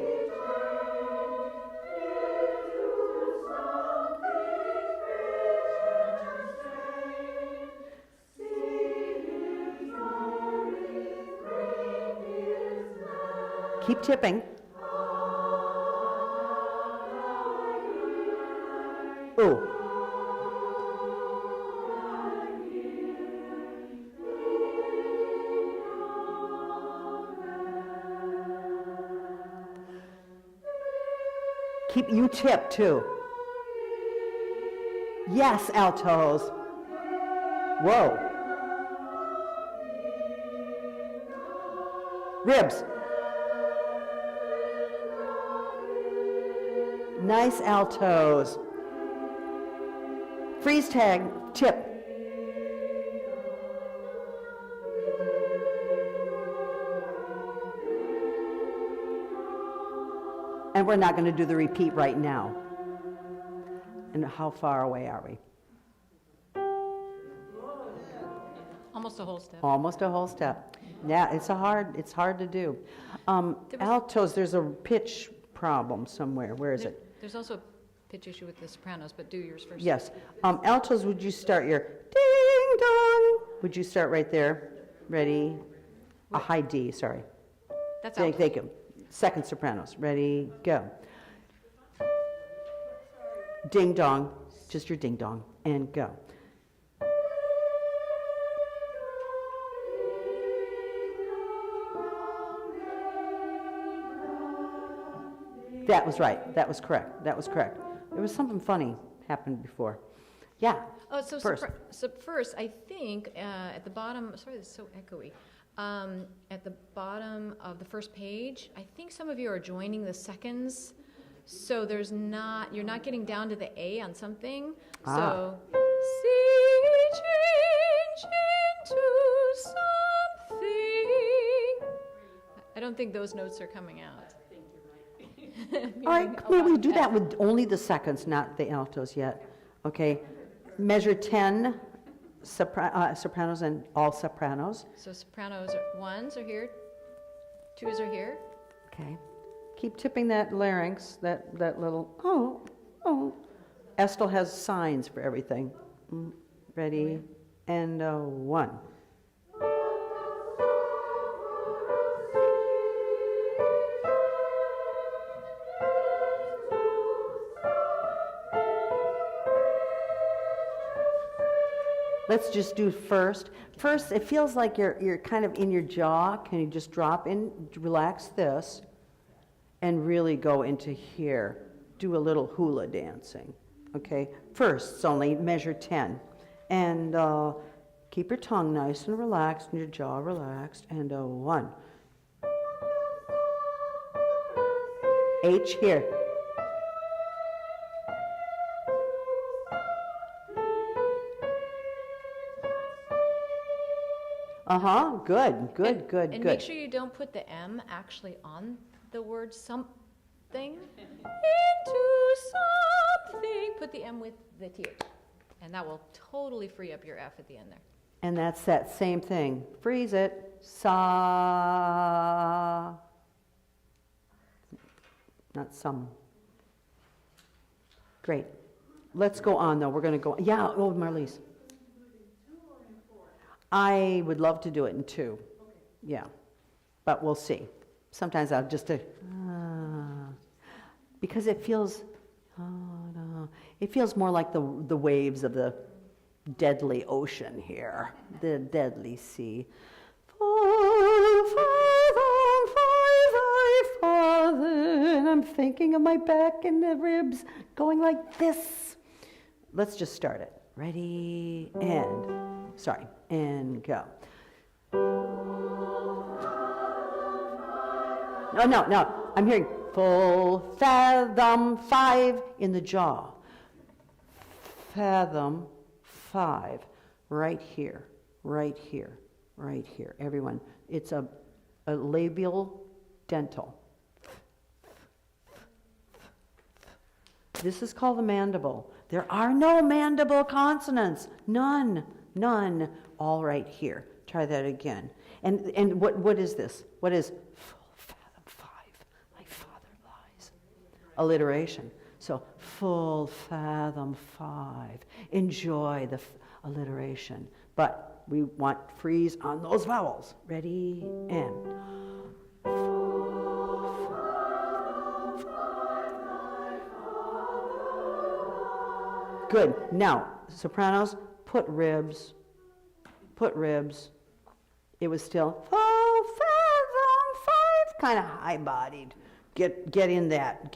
Keep tipping. Ooh. Keep, you tip too. Yes, altos. Whoa. Ribs. Nice altos. Freeze tag, tip. And we're not going to do the repeat right now. And how far away are we? Almost a whole step. Almost a whole step. Yeah, it's hard to do. Altos, there's a pitch problem somewhere. Where is it? There's also a pitch issue with the sopranos, but do yours first. Yes. Altos, would you start your ding dong? Would you start right there? Ready? A high D, sorry. That's altos. Thank you. Second sopranos. Ready, go. Ding dong, just your ding dong, and go. That was right. That was correct. That was correct. There was something funny happened before. Yeah. Oh, so first. first, I think at the bottom. Sorry, this is so echoey. At the bottom of the first page, I think some of you are joining the seconds, so you're not getting down to the A on something. So, see, change into something. I don't think those notes are coming out. All right, may we do that with only the seconds, not the altos yet? Okay. Measure 10 sopranos and all sopranos. So sopranos, ones are here, twos are here. Okay. Keep tipping that larynx, that little, oh. Estel has signs for everything. Ready, and 1. Let's just do first. First, it feels like you're kind of in your jaw. Can you just drop in, relax this, and really go into here. Do a little hula dancing, okay? First, it's only measure 10. And keep your tongue nice and relaxed and your jaw relaxed. And 1. H here. Good. And make sure you don't put the M actually on the word something. Into something. Put the M with the TH. And that will totally free up your F at the end there. And that's that same thing. Freeze it. Sa. Not some. Great. Let's go on, though. We're going to go. Yeah, Marlies. I would love to do it in 2. Yeah. But we'll see. Sometimes I'll just because it feels more like the waves of the deadly ocean here, the deadly sea. And I'm thinking of my back and the ribs going like this. let's just start it. Ready, and go. No, I'm hearing full fathom 5 in the jaw. Fathom 5, right here. Everyone, it's a labial dental. This is called the mandible. There are no mandible consonants. None. All right here. Try that again. And what is this? What is full fathom 5? My father lies. Alliteration. So full fathom 5. Enjoy the alliteration. But we want freeze on those vowels. Ready, and. Good. Now, sopranos, put ribs. It was still full fathom 5, kind of high-bodied. Get in that.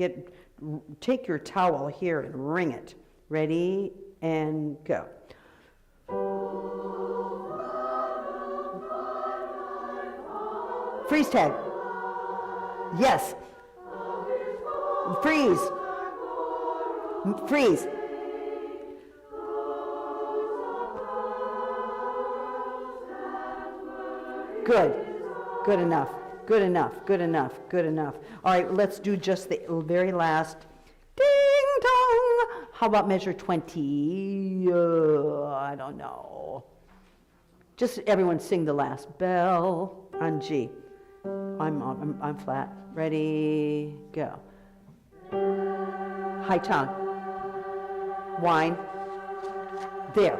Take your towel here and wring it. Ready, and go. Freeze tag. Yes. Freeze. Good enough. All right, let's do just the very last ding dong. How about measure 20? I don't know. Just everyone sing the last bell on G. I'm flat. Ready, go. High tone. Whine. There.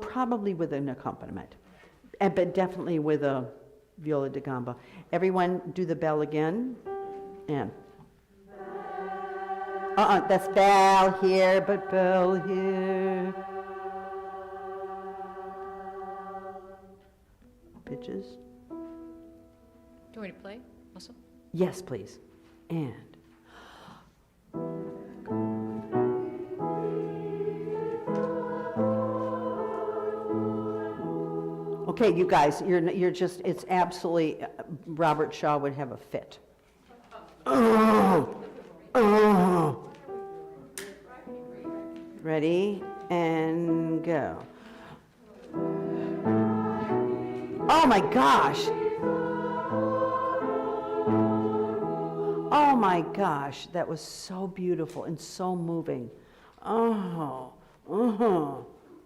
Probably with an accompaniment, but definitely with a viola da gamba. Everyone do the bell again, and that's bell here, but bell here. Pitches. Do you want me to play also? Yes, please. And. Okay, you guys, you're just, it's absolutely, Robert Shaw would have a fit. Ready, and go. Oh my gosh. Oh my gosh, that was so beautiful and so moving.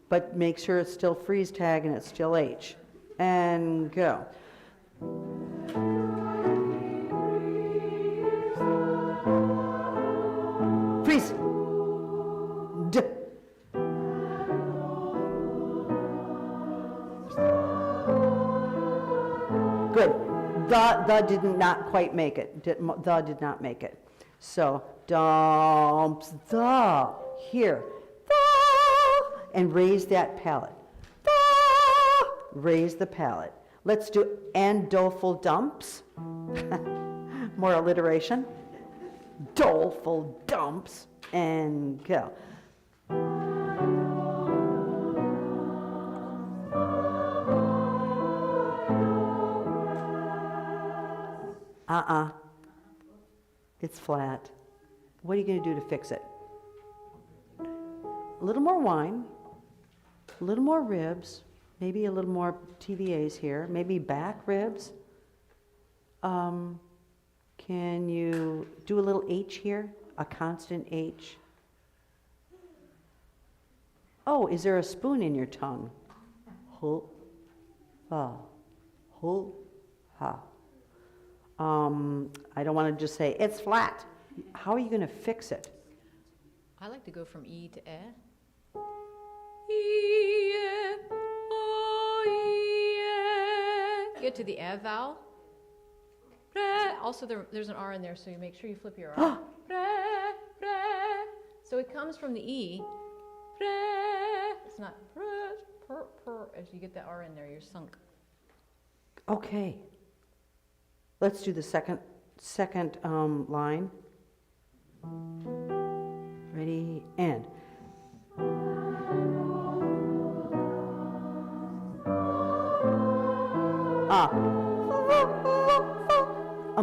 But make sure it's still freeze tag and it's still H. And go. Freeze. D. Good. The did not quite make it. The did not make it. So, dumps the here. And raise that palate. Raise the palate. Let's do and doleful dumps. More alliteration. Doleful dumps. And go. It's flat. What are you going to do to fix it? A little more wine. A little more ribs, maybe a little more TVAs here, maybe back ribs. Can you do a little H here, a constant H? Oh, is there a spoon in your tongue? Hu, ha, hu, ha. I don't want to just say, it's flat. How are you going to fix it? I like to go from E to E. Get to the E vowel. Also, there's an R in there, so you make sure you flip your R. So it comes from the E. It's not as you get the R in there, you're sunk. Okay. Let's do the second second line. Ready, and.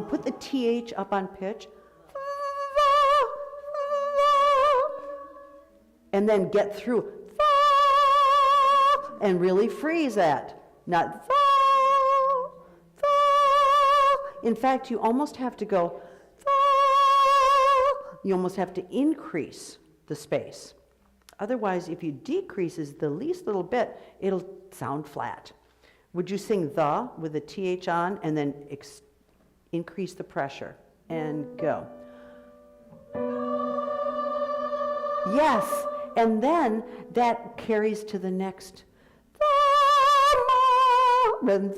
Put the TH up on pitch. And then get through. And really freeze that. Not. In fact, you almost have to go. You almost have to increase the space. Otherwise, if you decreases the least little bit, it'll sound flat. Would you sing the with the TH on and then increase the pressure and go? Yes, and then that carries to the next. And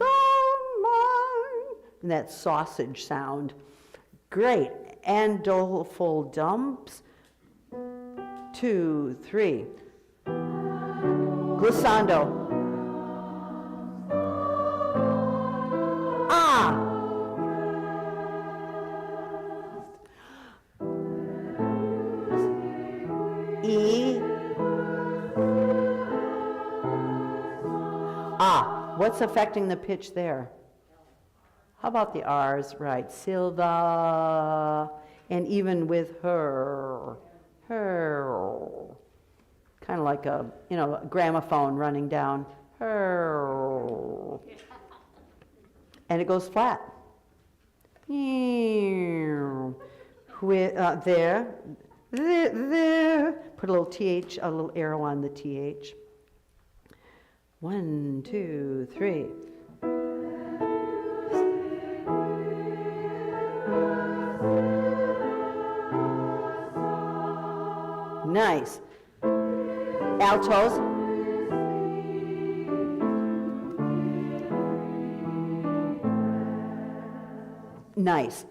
that sausage sound. Great. And doleful dumps. 2, 3. Glissando. E. What's affecting the pitch there? How about the R's? Right. Silva. And even with her. Kind of like a, a gramophone running down. Her. And it goes flat. With, there. Put a little TH, a little arrow on the TH. 1, 2, 3. Nice. Altos. Nice.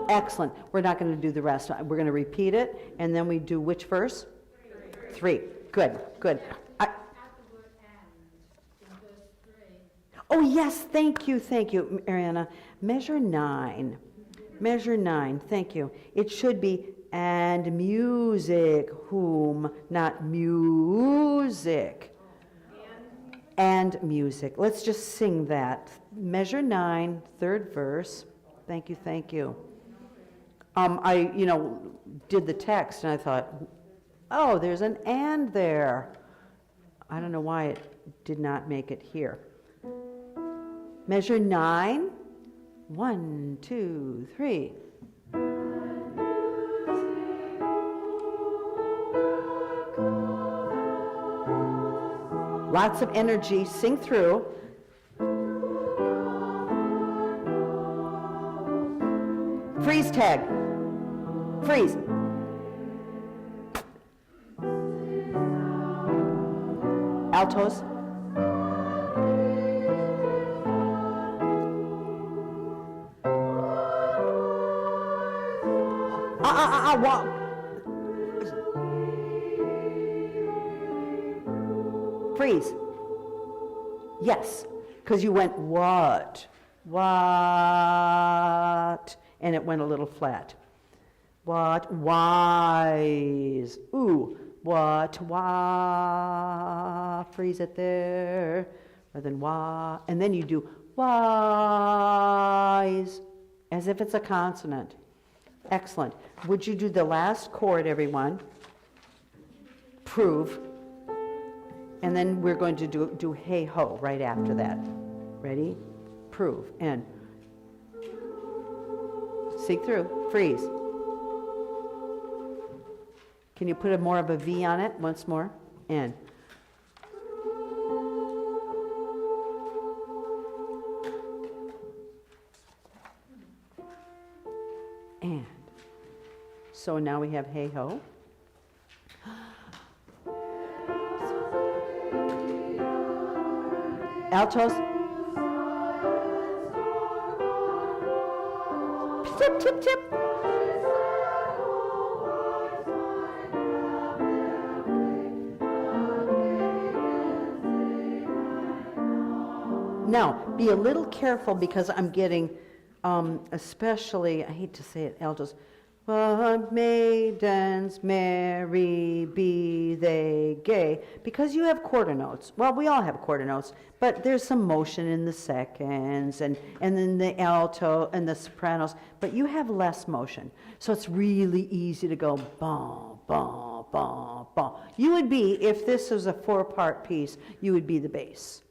Excellent. We're not going to do the rest. We're going to repeat it, and then we do which verse? 3. Good, good. Oh, yes, thank you, Mariana. Measure 9. Measure 9, thank you. It should be, and music, whom, not music. And music. Let's just sing that. Measure 9, third verse. Thank you, thank you. I did the text, and I thought, oh, there's an and there. I don't know why it did not make it here. Measure 9. 1, 2, 3. Lots of energy. Sing through. Freeze tag. Freeze. Altos. Walk. Freeze. Yes, because you went what? And it went a little flat. What? Wise. Ooh. What? Wah. Freeze it there. Rather than wah. And then you do wise. As if it's a consonant. Excellent. Would you do the last chord, everyone? Prove. And then we're going to do hey ho right after that. Ready? Prove. And seek through. Freeze. Can you put more of a V on it once more? And so now we have hey ho. Altos. Tip, tip, tip. Now, be a little careful because I'm getting, especially, I hate to say it, altos. But maidens merry be they gay. Because you have quarter notes. Well, we all have quarter notes, but there's some motion in the seconds and then the alto and the sopranos, but you have less motion. So it's really easy to go ba, ba, ba, ba. You would be, if this was a 4-part piece, you would be the bass.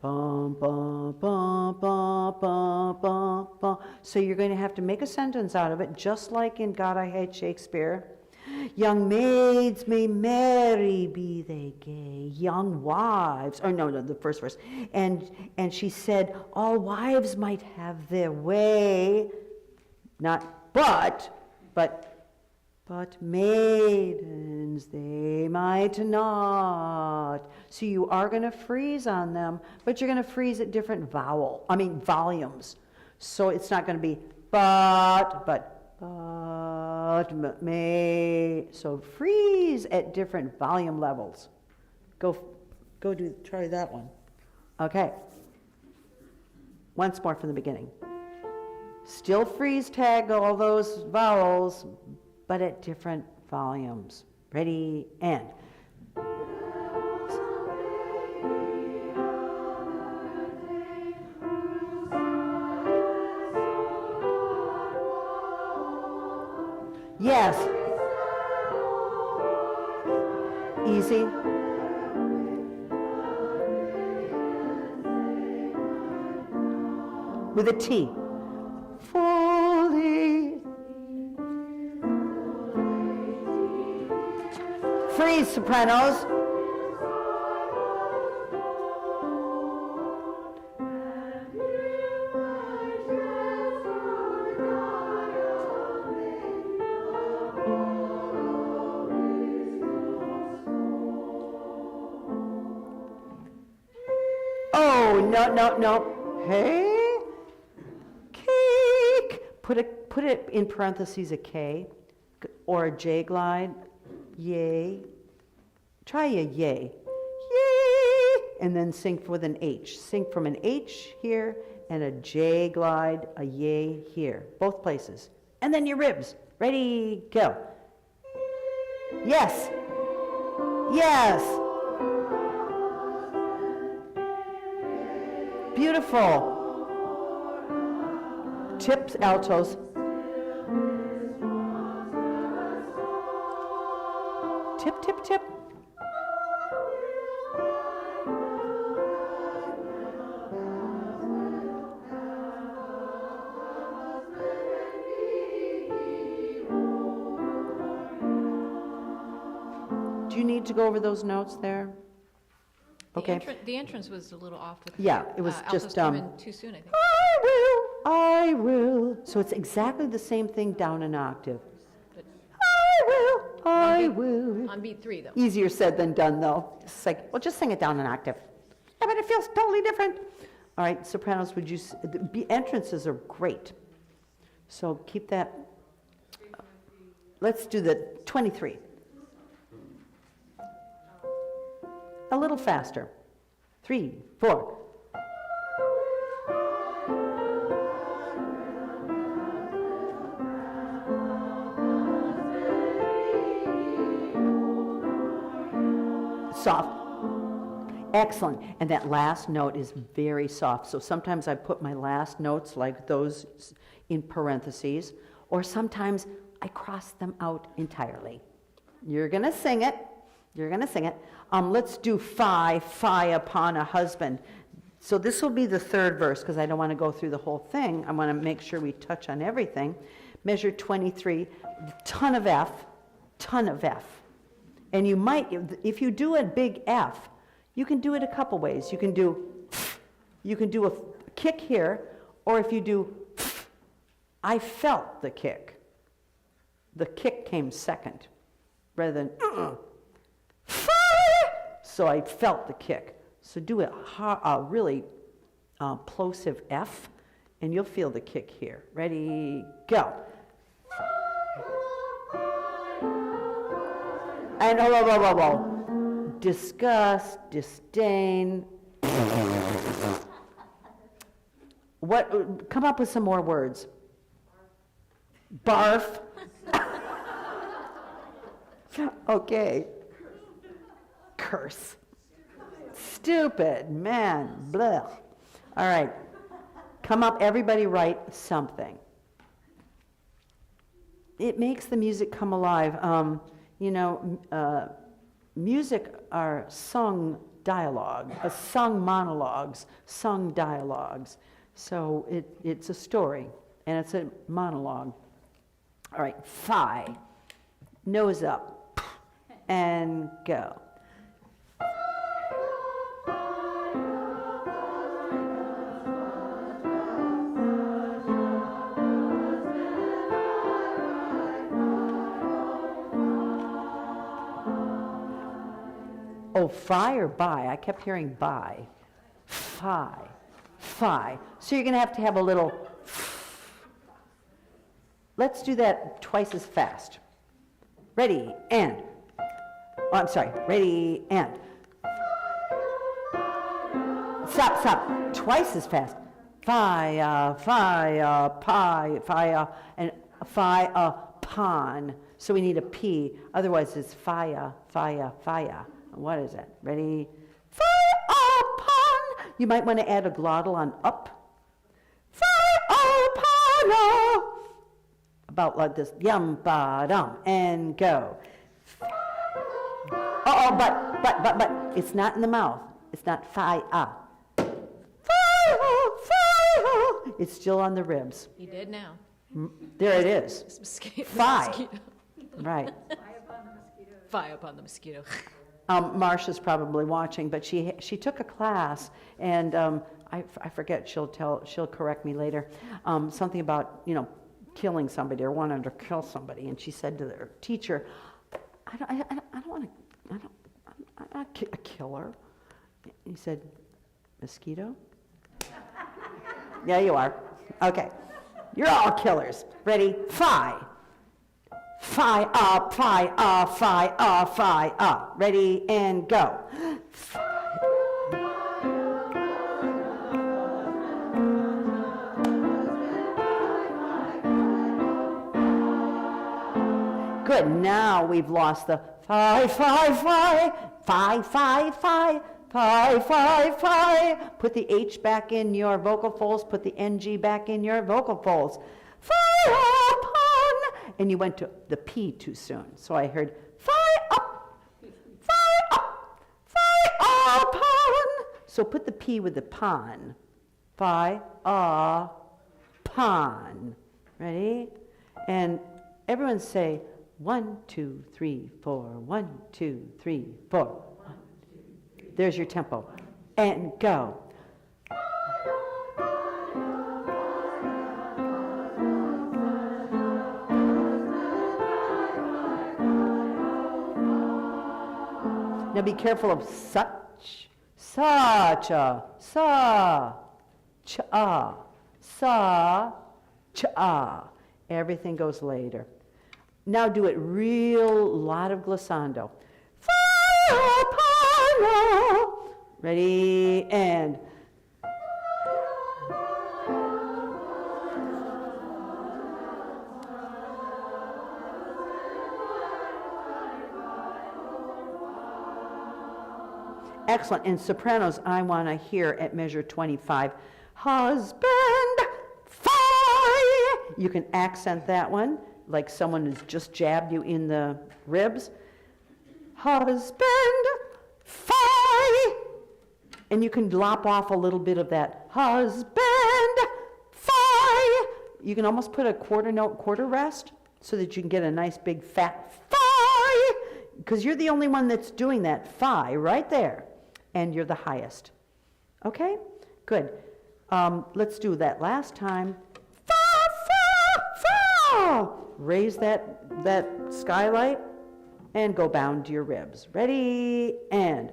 Bum, bum, bum, bum, bum, bum, bum. So you're going to have to make a sentence out of it, just like in God I Hate Shakespeare. Young maids may merry be they gay, young wives, or no, the first verse. And she said, all wives might have their way, not but maidens they might not. So you are going to freeze on them, but you're going to freeze at different volumes. So it's not going to be but may. So freeze at different volume levels. Try that one. Okay. Once more from the beginning. Still freeze tag all those vowels, but at different volumes. Ready, and. Yes. Easy. With a T. Fully. Freeze, sopranos. Oh, no. Hey, cake. Put it in parentheses a K or a J glide. Yay. Try a yay. Yay. And then sing with an H. Sing from an H here and a J glide, a yay here. Both places. And then your ribs. Ready, go. Yes. Yes. Beautiful. Tips, altos. Tip, tip, tip. Do you need to go over those notes there? Okay. The entrance was a little off with Yeah, it was altos just, came in too soon, I think. I will. So it's exactly the same thing down an octave. But I will. on beat 3, though. Easier said than done, though. It's like, well, just sing it down an octave. Yeah, but it feels totally different. All right, sopranos, the entrances are great. So keep that. Let's do the 23. A little faster. 3, 4. Soft. Excellent. And that last note is very soft. So sometimes I put my last notes like those in parentheses, or sometimes I cross them out entirely. You're going to sing it. You're going to sing it. Let's do fie upon a husband. So this will be the third verse because I don't want to go through the whole thing. I want to make sure we touch on everything. Measure 23, ton of F. And you might, if you do a big F, you can do it a couple ways. You can do a kick here, or if you do, I felt the kick. The kick came second, rather than, so I felt the kick. So do a really plosive F, And you'll feel the kick here. Ready, go. And whoa, whoa, whoa, whoa. Disgust, disdain. What? Come up with some more words. Barf. Okay. Curse. Stupid, man. Blah. All right. Come up, everybody write something. It makes the music come alive. Music are sung dialogue, sung monologues, sung dialogues. So it's a story, and it's a monologue. All right, phi. Nose up, and go. Oh, phi or bi? I kept hearing bi. Phi. Phi. So you're going to have a little. Let's do that twice as fast. Ready, and. Oh, I'm sorry. Ready, and. Stop, stop. Twice as fast. Phi, phi, pi, phi, and phi, pon. So we need a P. Otherwise, it's phia, phia, phia. What is it? Ready? Phi-upon. You might want to add a glottal on up. Phi-upon. About like this. Yum, ba, dum. And go. Uh-oh, but. It's not in the mouth. It's not phi-a. Phi-a. It's still on the ribs. You did now. There it is. Phi. Right. Phi upon the mosquito. Marcia's probably watching, but she took a class, and I forget. She'll correct me later. Something about killing somebody or wanting to kill somebody, and she said to their teacher, "I don't want to. I'm not a killer." He said, "Mosquito." Yeah, you are. Okay, you're all killers. Ready? Phi. Phi, phi, phi, phi, Ready, and go. Good, now we've lost the phi, phi, phi, phi, phi, phi, phi, phi, phi. Put the H back in your vocal folds, put the NG back in your vocal folds. Phi, and you went to the P too soon. So I heard, phi up, pon. So put the P with the pon. Phi, pon. Ready? And everyone say, 1, 2, 3, 4, 1, 2, 3, 4. There's your tempo. And go. Now be careful of such, sa, cha, sa, cha. Everything goes later. Now do it real lot of glissando. Ready, and. Excellent. In sopranos, I want to hear at measure 25, husband, phi. You can accent that one like someone who's just jabbed you in the ribs. Husband, phi. And you can lop off a little bit of that. Husband, phi. You can almost put a quarter note, quarter rest so that you can get a nice big fat phi. Because you're the only one that's doing that phi right there. And you're the highest. Okay? Good. Let's do that last time. Fa, fa, fa. Raise that skylight and go bound to your ribs. Ready? And.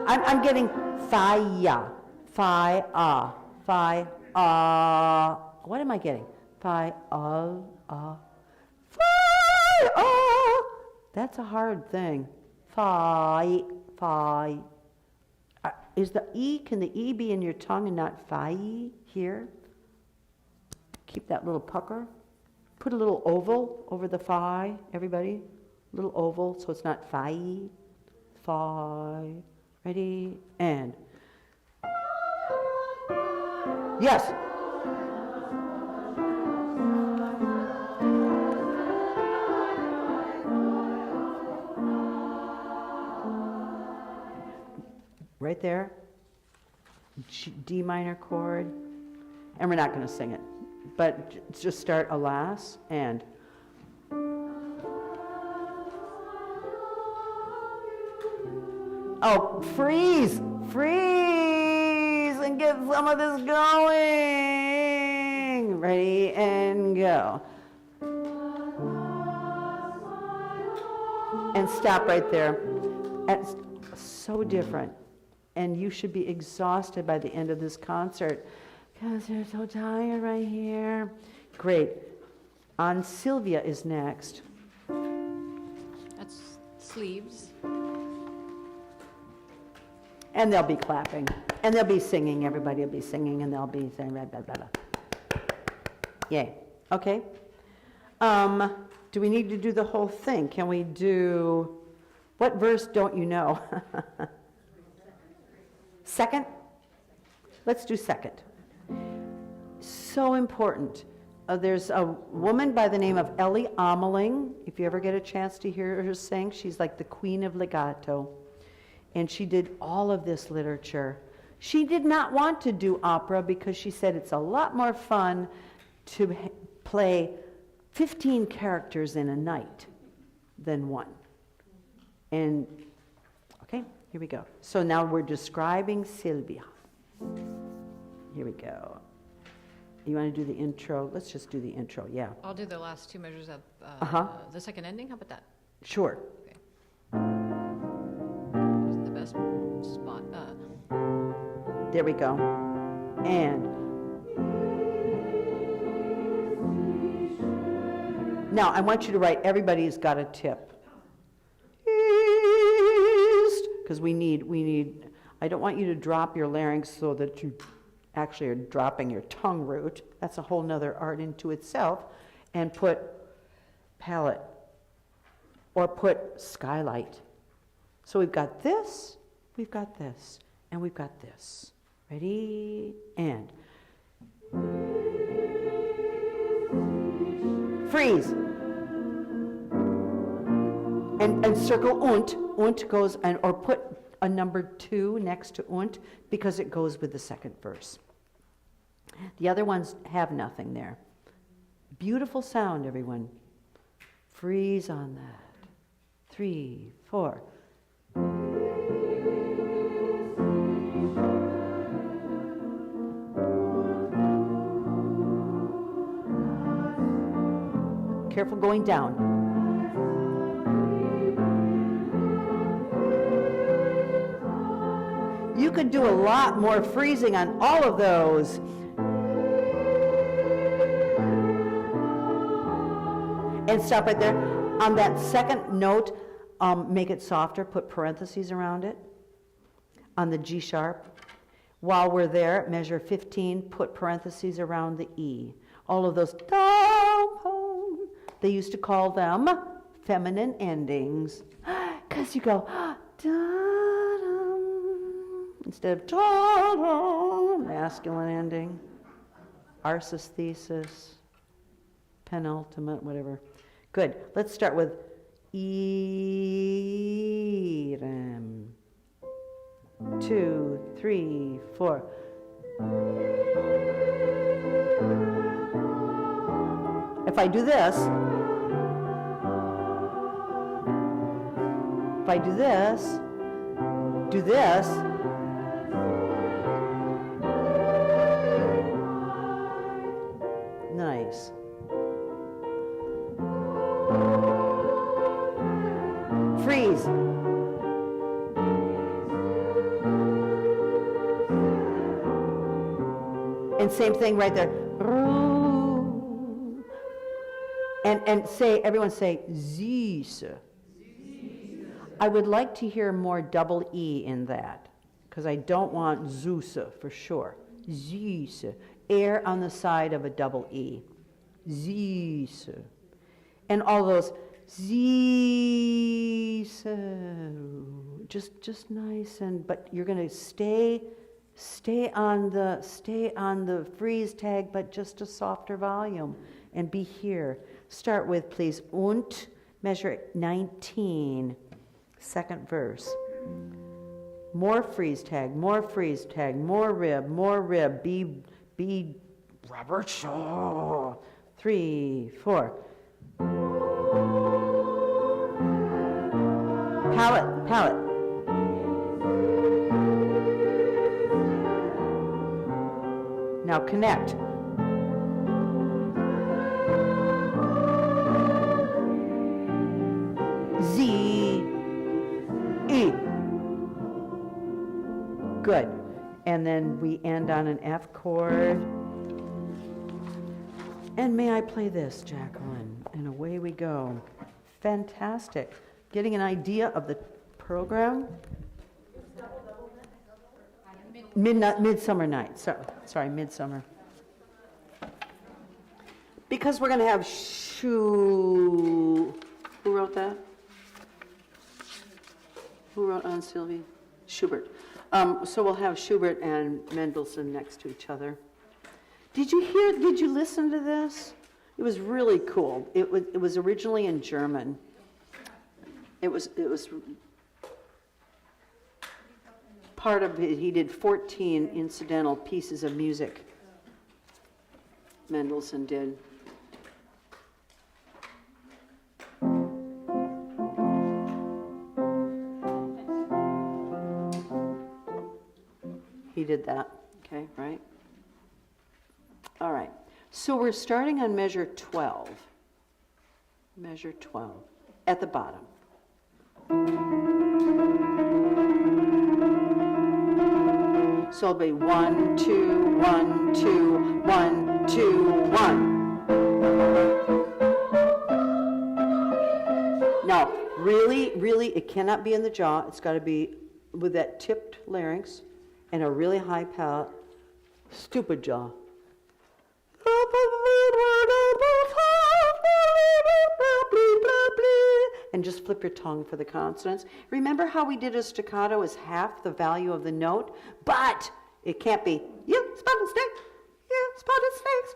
I'm getting fa-ya, Fi, ah. Fi, ah. What am I getting? Fi, ah. Fi, ah. That's a hard thing. Fi, fi. Is the E, can the E be in your tongue and not fi here? Keep that little pucker. Put a little oval over the fi, everybody. Little oval, so it's not fi. Fi. Ready? And. Yes. Right there. D minor chord. And we're not going to sing it, but just start alas and. Oh, freeze! Freeze! And get some of this going! Ready, and go. And stop right there. It's so different. And you should be exhausted by the end of this concert because you're so tired right here. Great. On Sylvia is next. That's sleeves. And they'll be clapping. And they'll be singing. Everybody will be singing and they'll be saying blah, blah, blah, blah. Yay. Okay. Do we need to do the whole thing? Can we do, what verse don't you know? Second? Let's do second. So important. There's a woman by the name of Ellie Ameling. If you ever get a chance to hear her sing, she's like the queen of legato. And she did all of this literature. She did not want to do opera because she said it's a lot more fun to play 15 characters in a night than one. And, okay, here we go. So now we're describing Sylvia. Here we go. You want to do the intro? Let's just do the intro, yeah. I'll do the last two measures of the second ending. How about that? Sure. Okay. Isn't the best spot. There we go. And now I want you to write everybody's got a tip. East, because we need, I don't want you to drop your larynx so that you actually are dropping your tongue root. That's a whole nother art into itself. And put palette or put skylight. So we've got this, and we've got this. Ready? And. Freeze. And circle und. Und goes, or put a number 2 next to und because it goes with the second verse. The other ones have nothing there. Beautiful sound, everyone. Freeze on that. 3, 4. Careful going down. You could do a lot more freezing on all of those. And stop right there. On that second note, make it softer, put parentheses around it. On the G sharp. While we're there, measure 15, put parentheses around the E. All of those, they used to call them feminine endings. Because you go, instead of masculine ending, arsis thesis, penultimate, whatever. Good. Let's start with Irem. 2, 3, 4. If I do this, do this, nice. Freeze. same thing right there. And say, everyone say, Zeese. I would like to hear more double E in that, because I don't want Zeus for sure. Zeese. Air on the side of a double E. Zeese. And all those Zeese. Just nice, and but you're going to stay on the freeze tag, but just a softer volume, and be here. Start with, please, und, measure 19, second verse. More freeze tag, more rib, be Robert Shaw. 3, 4. Palette. Now connect. Z, E. Good. And then we end on an F chord. And may I play this, Jacqueline? And away we go. Fantastic. Getting an idea of the program? Midsummer Night. Sorry, Midsummer. Because we're going to have Who wrote that? Who wrote on Sylvie? Schubert. So we'll have Schubert and Mendelssohn next to each other. Did you listen to this? It was really cool. It was originally in German. It was part of it. He did 14 incidental pieces of music. Mendelssohn did. He did that. Okay, right? All right. So we're starting on measure 12. Measure 12 at the bottom. So it'll be 1, 2, 1, 2, 1, 2, 1. Now, really, it cannot be in the jaw. It's got to be with that tipped larynx and a really high palate. Stupid jaw. And just flip your tongue for the consonants. Remember how we did a staccato as half the value of the note? But it can't be, you spotted snake,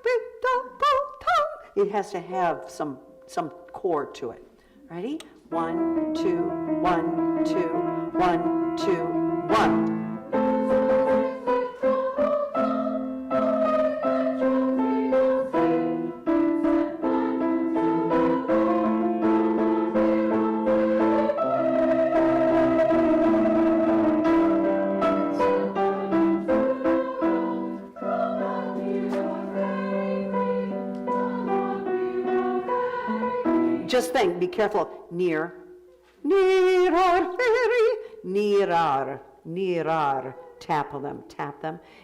big double tongue. It has to have some chord to it. Ready? 1, 2, 1, 2, 1, 2, 1. Just think, be careful. Near, nearer. Tap them,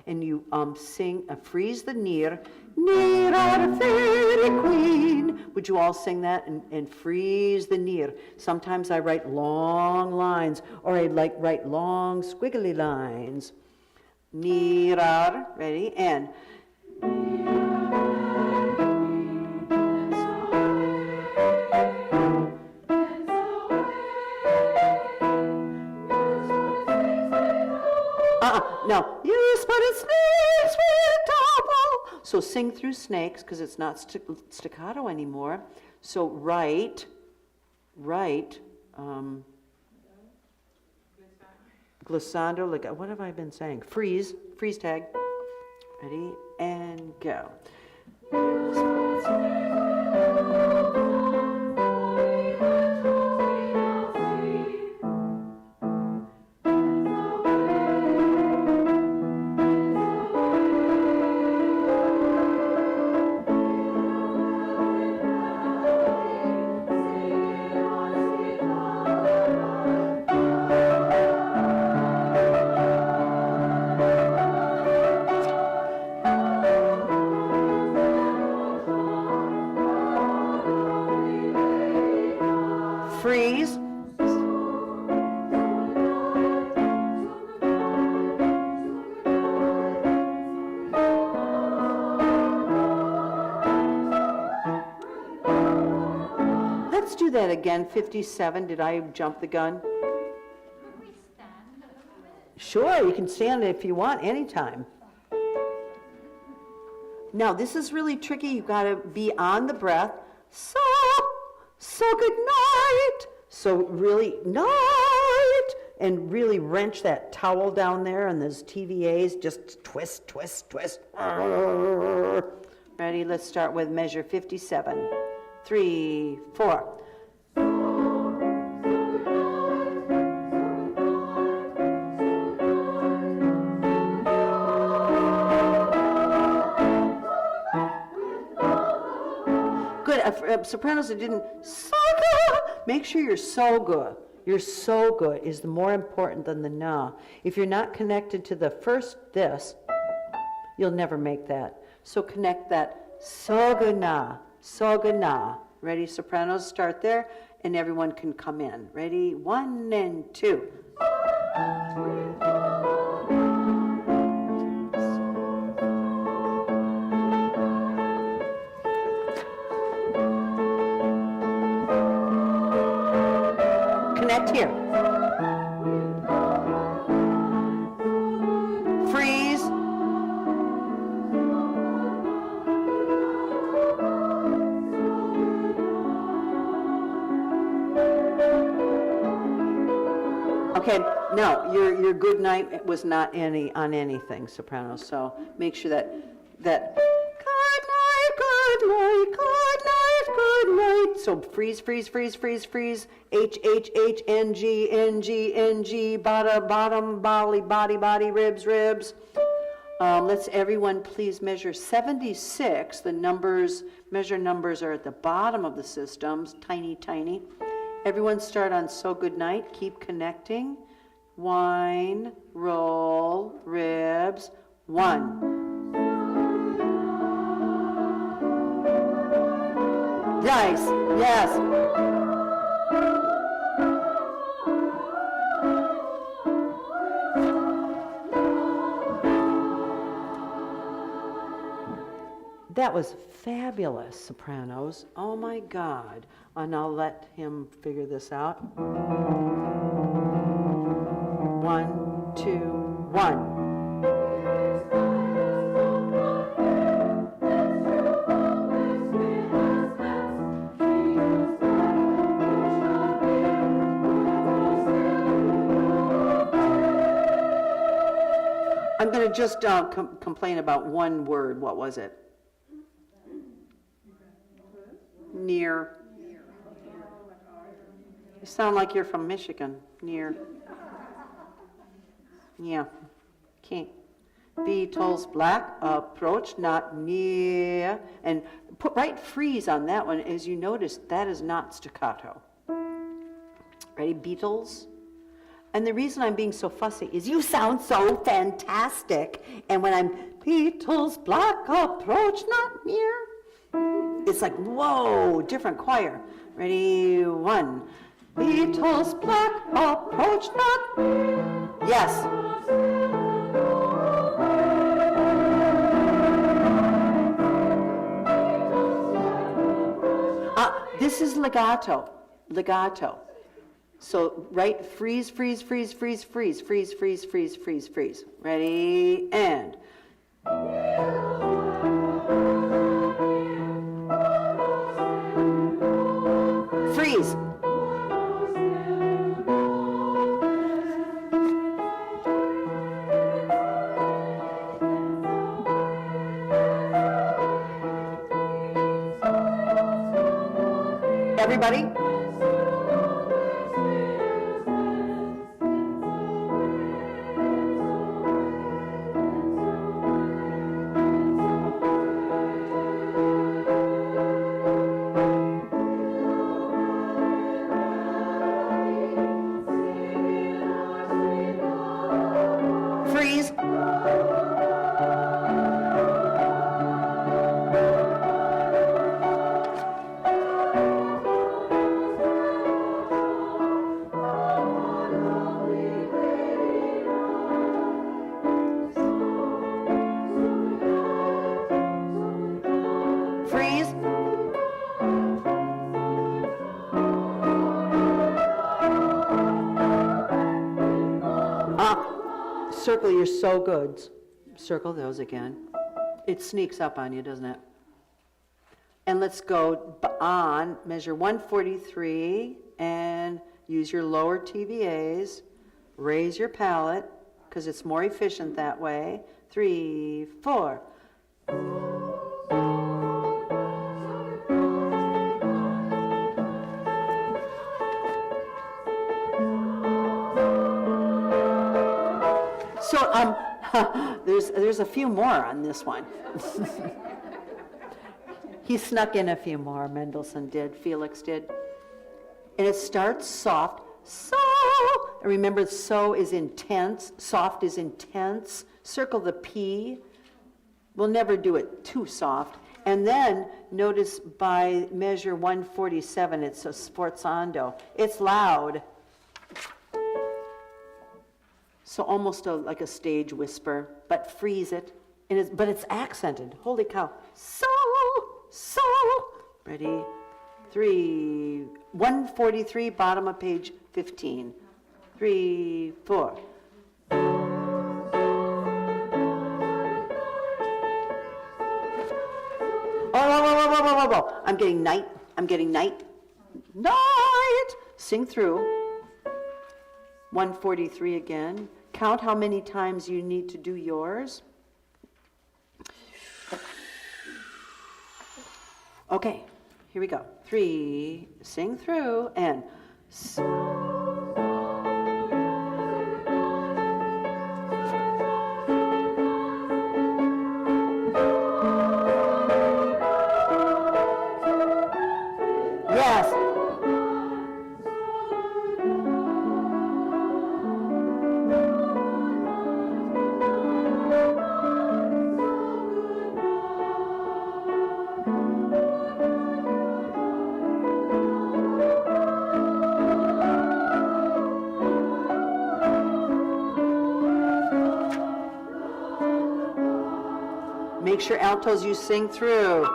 and you sing, freeze the near, fairy queen. Would you all sing that and freeze the near? Sometimes I write long lines, or I write long squiggly lines. Nearer, ready, and no, you spotted snakes with double. So sing through snakes, because it's not staccato anymore. So right, glissando, like, what have I been saying? Freeze tag. Ready, and go. Freeze. Let's do that again. 57. Did I jump the gun? Sure, you can stand if you want, anytime. Now, this is really tricky. You've got to be on the breath. So good night. So really, night. And really wrench that towel down there and those TVAs. Just twist, twist, twist. Ready? Let's start with measure 57. 3, 4. Good. Sopranos that didn't so good. Make sure you're so good. You're so good is more important than the na. If you're not connected to the first this, you'll never make that. So connect that so good na. So good na. Ready, sopranos, start there, and everyone can come in. Ready, 1 and 2. Connect here. Freeze. Okay, no, your good night was not on anything, soprano. So make sure that good night, good night, good night, good night. So freeze, freeze, freeze, freeze, freeze. H H H N G N G N G. Bottom, body, ribs, ribs. Let's everyone please measure 76. The measure numbers are at the bottom of the systems, tiny, tiny. Everyone start on so good night. Keep connecting. Wine, roll, ribs. 1. Nice. Yes. That was fabulous, sopranos. Oh my God. And I'll let him figure this out. 1, 2, 1. I'm going to just complain about one word. What was it? Near. You sound like you're from Michigan. Near. Yeah. Can't. Beatles, black, approach, not near. And put right freeze on that one. As you notice, that is not staccato. Ready? Beatles. And the reason I'm being so fussy is you sound so fantastic. And when I'm Beatles, black, approach, not near. It's like, whoa, different choir. Ready, 1. Beatles, black, approach, not. Yes. This is legato. Legato. So, right, freeze, freeze, freeze, freeze, freeze, freeze, freeze, freeze, freeze, freeze. Ready, and. Freeze. Everybody? Freeze. Circle your so goods. Circle those again. It sneaks up on you, doesn't it? And let's go on, measure 143, and use your lower TVAs. Raise your palate, because it's more efficient that way. 3, 4. So there's a few more on this one. He snuck in a few more, Mendelssohn did, Felix did. And it starts soft, so. And remember, so is intense, soft is intense. Circle the P. We'll never do it too soft. And then notice by measure 147, it's a sforzando. It's loud. So almost like a stage whisper, but freeze it. And but it's accented. Holy cow. So. Ready? 3, 143, bottom of page 15. 3, 4. Whoa. I'm getting night. Night. Sing through. 143 again. Count how many times you need to do yours. Okay, here we go. 3, sing through, and yes. Make sure altos you sing through.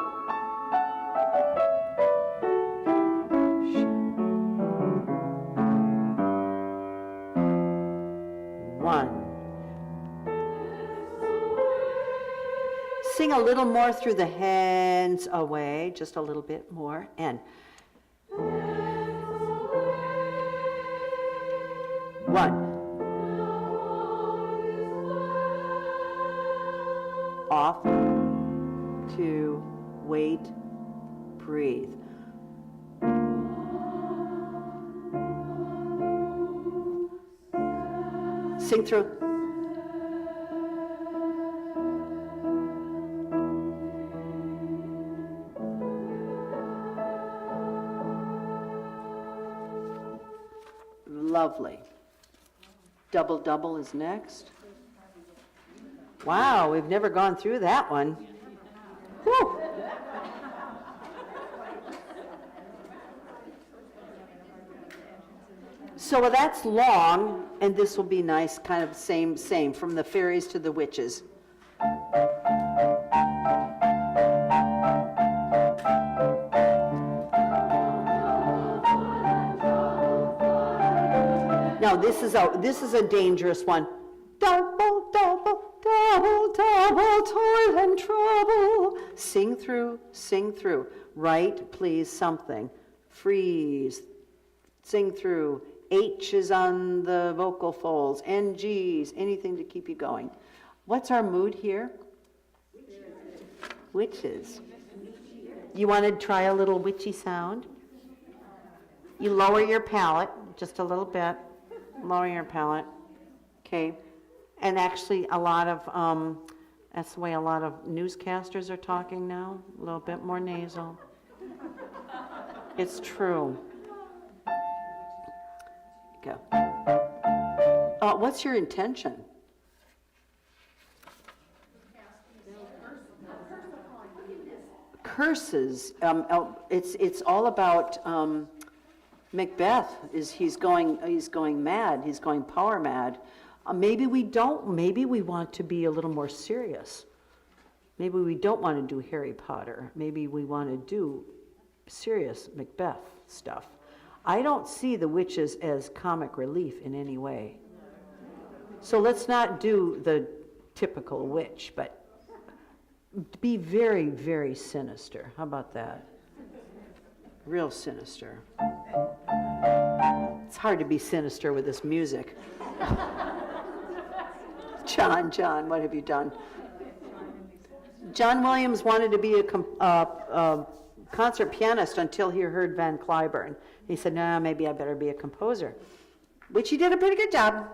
One. Sing a little more through the hands away, just a little bit more. And 1. Off, 2, wait, breathe. Sing through. Lovely. Double double is next. Wow, we've never gone through that one. Whew. So that's long, and this will be nice, kind of same, from the fairies to the witches. Now this is a dangerous one. Double, double, double, double, toil and trouble. Sing through, Write, please, something. Freeze. Sing through. H is on the vocal folds. NGs, anything to keep you going. What's our mood here? Witches. You want to try a little witchy sound? You lower your palate just a little bit. Lower your palate. Okay. And actually a lot of, that's the way a lot of newscasters are talking now. A little bit more nasal. It's true. Go. What's your intention? Curses. It's all about Macbeth. He's going mad. He's going power mad. Maybe we want to be a little more serious. Maybe we don't want to do Harry Potter. Maybe we want to do serious Macbeth stuff. I don't see the witches as comic relief in any way. So let's not do the typical witch, but be very, very sinister. How about that? Real sinister. It's hard to be sinister with this music. John, what have you done? John Williams wanted to be a concert pianist until he heard Van Cliburn. He said, "No, maybe I better be a composer," which he did a pretty good job.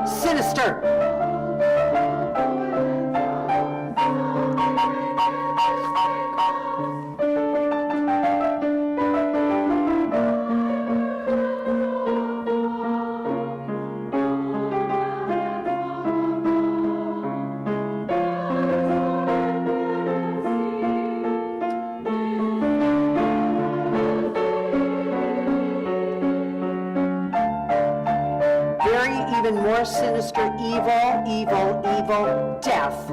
Sinister. Even more sinister, evil, death.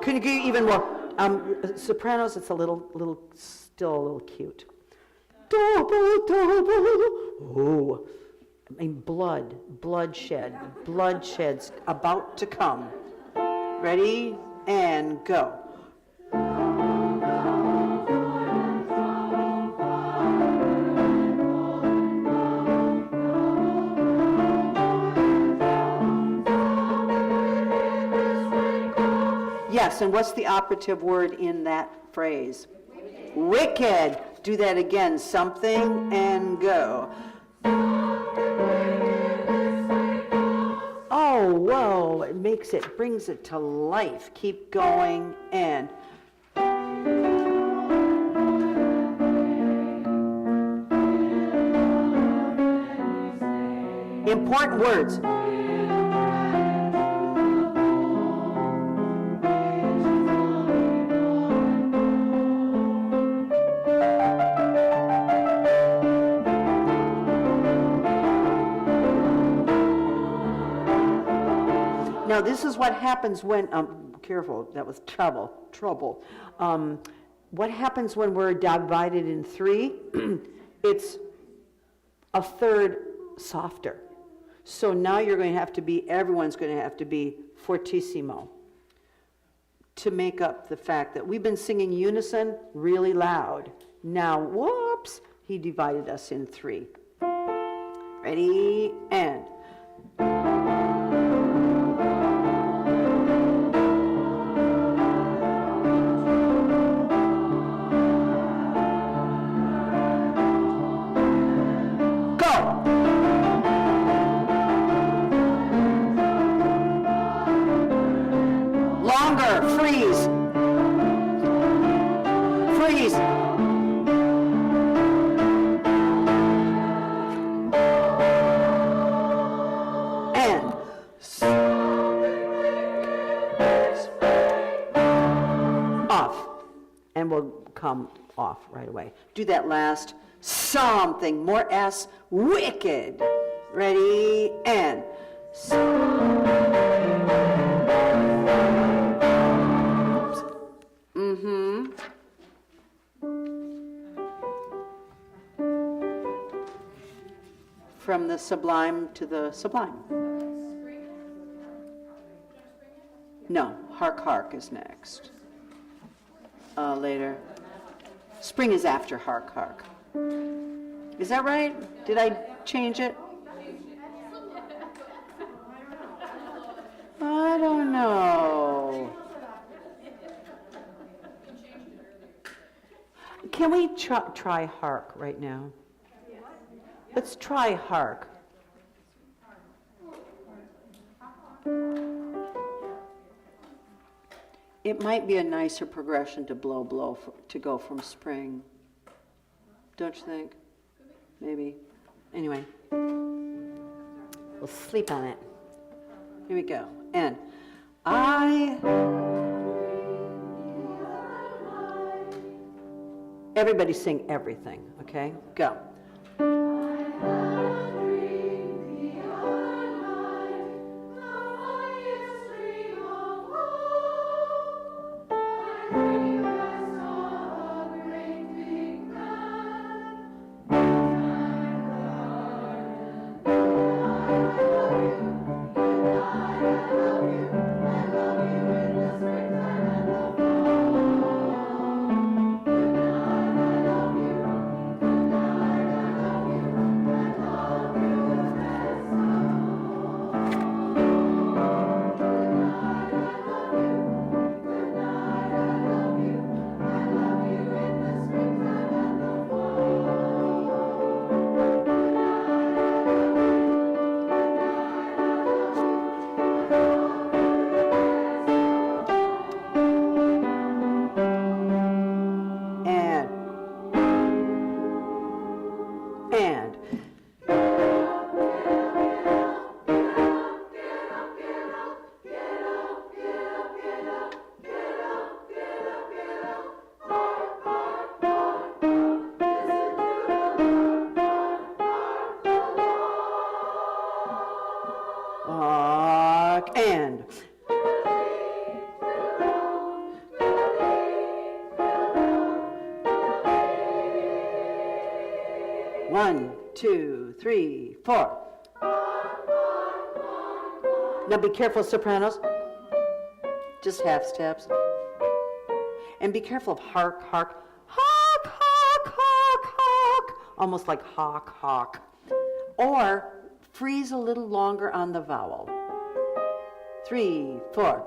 Can you get even more? Sopranos, it's still a little cute. Double. Oh, I mean, bloodshed's about to come. Ready, and go. Yes, and what's the operative word in that phrase? Wicked. Do that again. Something and go. Oh, whoa. It brings it to life. Keep going and. Important words. Now, this is what happens when, careful, that was trouble. What happens when we're divided in three? It's a third softer. So now everyone's going to have to be fortissimo to make up the fact that we've been singing unison really loud. Now, whoops, he divided us in three. Ready, and. Freeze. And off. And we'll come off right away. Do that last something. More S. Wicked. Ready, and. From the sublime to the sublime. No, hark is next. Later. Spring is after hark. Is that right? Did I change it? I don't know. Can we try hark right now? Let's try hark. It might be a nicer progression to blow to go from spring. Don't you think? Maybe. Anyway. We'll sleep on it. Here we go. And everybody sing everything, okay? Go. Walk, and. One, two, three, four. Now be careful, sopranos. Just half steps. And be careful of hark, hark, hawk, hawk, hawk, hawk. Almost like hawk, hawk. Or freeze a little longer on the vowel. 3, 4.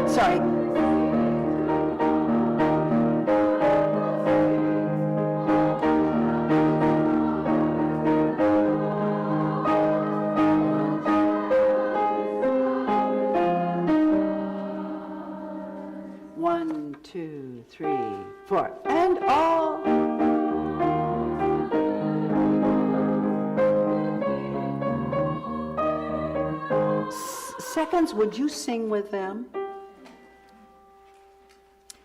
Sorry. One, two, three, four, and all. Seconds, would you sing with them?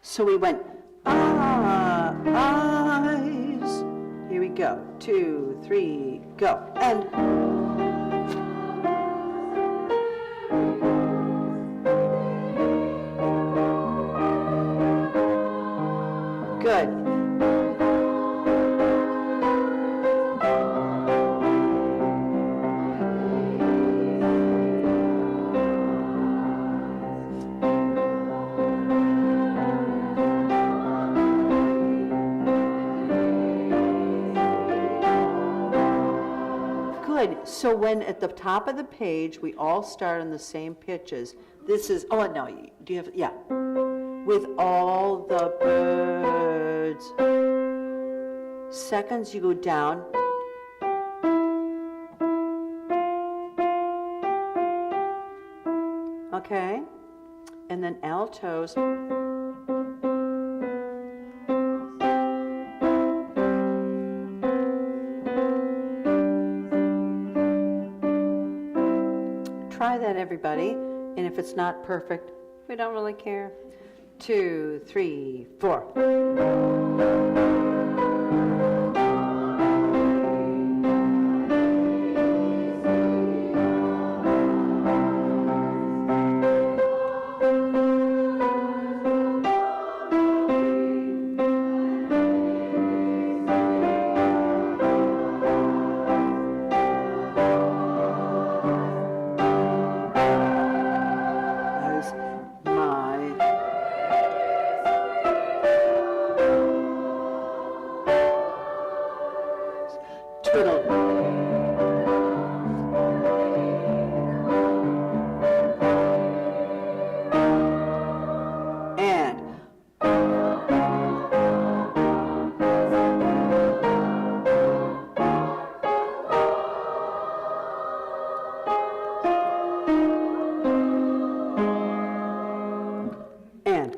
So we went, eyes. Here we go. 2, 3, go. And good. Good. So when at the top of the page we all start on the same pitches, this is, oh no, do you have, yeah. With all the birds. Seconds, you go down. Okay. And then altos. Try that, everybody. And if it's not perfect, we don't really care. 2, 3, 4. There's my twiddle. And and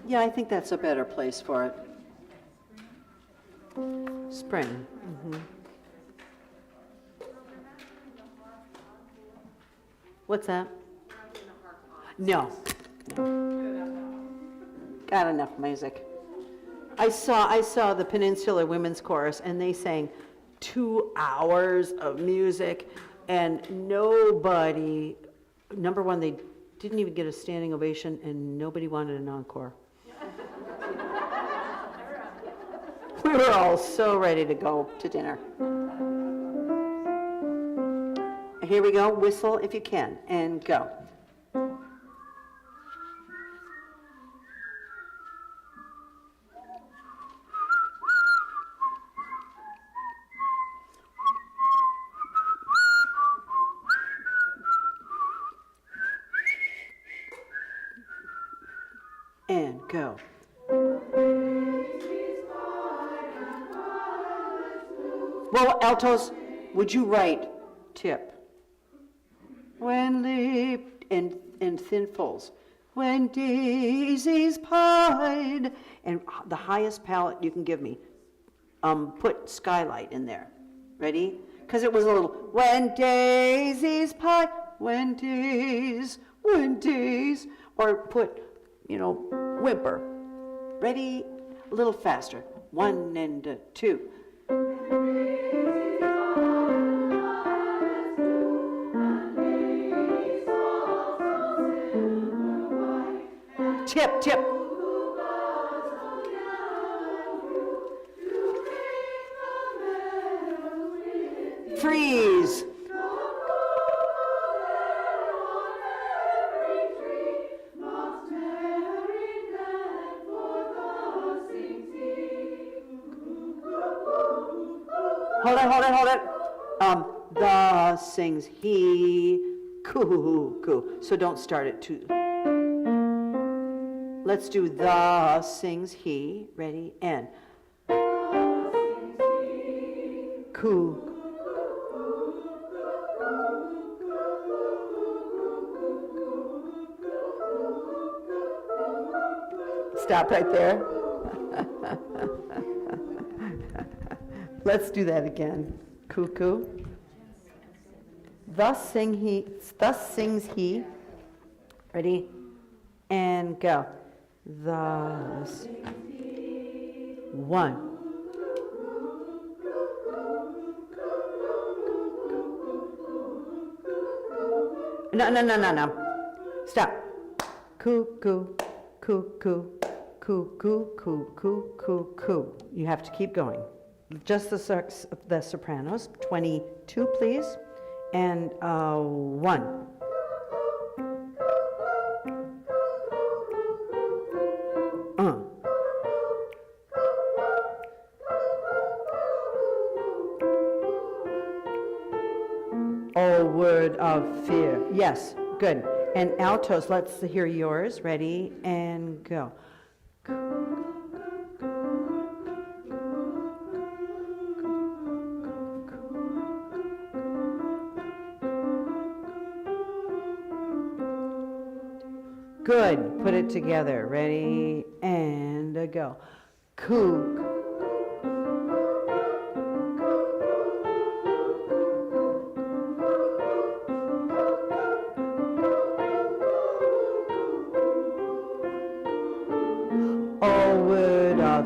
yeah, I think that's a better place for it. Spring. What's that? No. Got enough music. I saw the Peninsula Women's Chorus, and they sang 2 hours of music, and nobody, number one, they didn't even get a standing ovation, and nobody wanted an encore. We were all so ready to go to dinner. Here we go, whistle if you can, and go. And go. Well, altos, would you write tip? When leaped in thin folds. When daisies pied. And the highest palette you can give me. Put skylight in there. Ready? Because it was a little, when daisies pied, when days, or put, whimper. Ready? A little faster. 1 and 2. Tip, tip. Freeze. Hold it. The sings he, coo. So don't start it too. Let's do the sings he. Ready? And coo. Stop right there. Let's do that again. Cuckoo. Thus sings he. Ready? And go. Thus. 1. No. Stop. Cuckoo. Coo. You have to keep going. Just the sopranos. 22, please. And 1. Oh, word of fear. Yes, good. And altos, let's hear yours. Ready, and go. Good. Put it together. Ready, and go. Coo. Oh, word of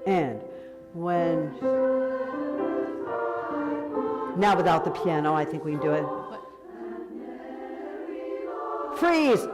and when now without the piano, I think we can do it. What? Freeze.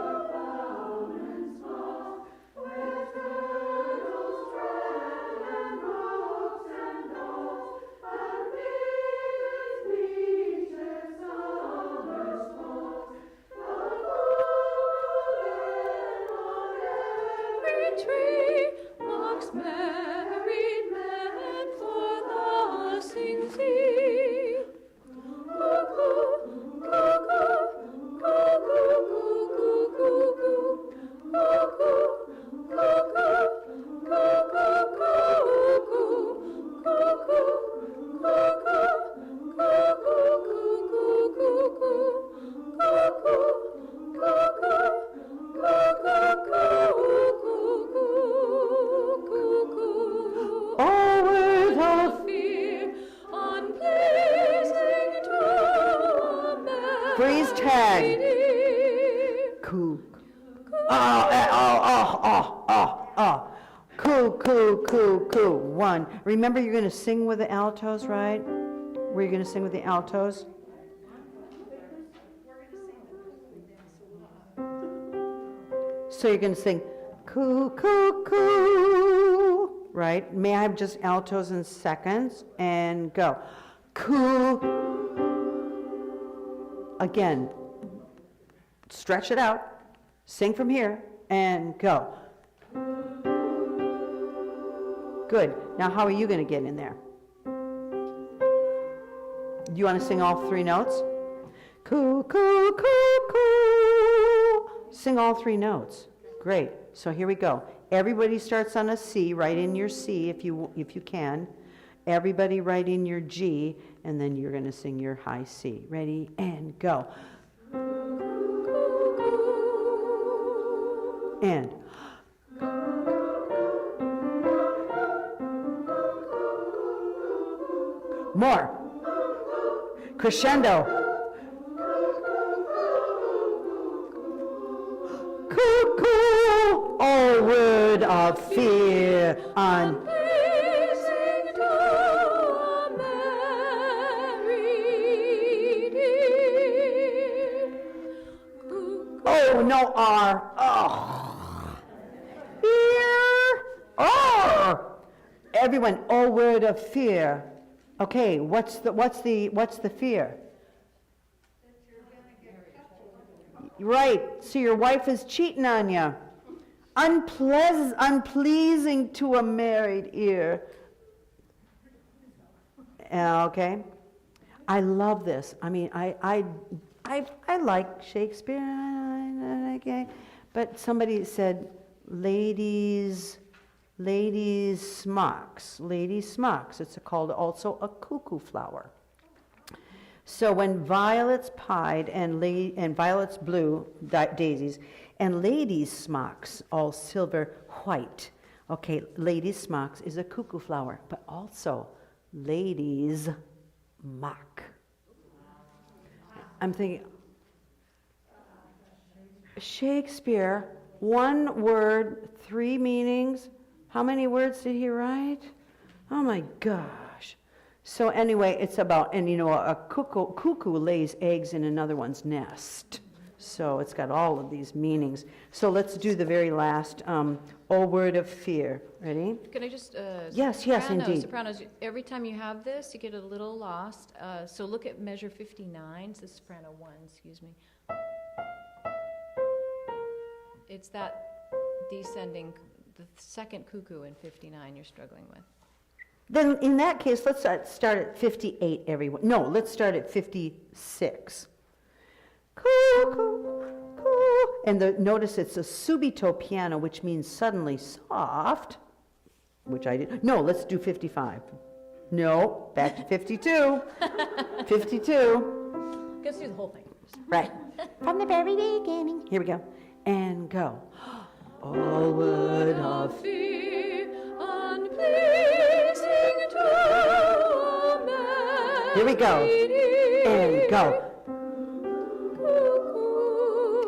Tree walks married man, for thus sings he. Freeze tag. Coo. Coo. 1. Remember, you're going to sing with the altos, right? Were you going to sing with the altos? So you're going to sing coo, right? May I have just altos in seconds? And go. Coo. Again, stretch it out, sing from here, and go. Good. Now, how are you going to get in there? Do you want to sing all 3 notes? Coo. Sing all 3 notes. Great. So here we go. Everybody starts on a C. Write in your C if you can. Everybody write in your G, and then you're going to sing your high C. Ready, and go. And more. Crescendo. Cuckoo, oh word of fear, oh, no R. Oh. Fear. Oh. Everyone, oh word of fear. Okay, what's the fear? Right, so your wife is cheating on you. Unpleasing to a married ear. Okay, I love this. I mean, I like Shakespeare, okay, but somebody said, ladies smocks. It's called also a cuckoo flower. So when violets pied and violets blue, daisies, and ladies' smocks, all silver white. Okay, ladies' smocks is a cuckoo flower, but also ladies' mock. I'm thinking, Shakespeare, one word, three meanings. How many words did he write? Oh my gosh. So anyway, it's about, and you know, a cuckoo lays eggs in another one's nest. So it's got all of these meanings. So let's do the very last, O word of fear. Ready? Can I just, Yes, indeed. Sopranos, every time you have this, you get a little lost. So look at measure 59, it's the soprano 1, excuse me. It's that descending, the second cuckoo in 59 you're struggling with. Then in that case, let's start at 58, everyone. No, let's start at 56. Cuckoo, coo. And notice it's a subito piano, which means suddenly soft, which I did. No, let's do 55. No, back to 52. 52. Let's do the whole thing. Right. From the very beginning. Here we go. And go. Oh, word of fear, unpleasing to a man. Here we go. And go.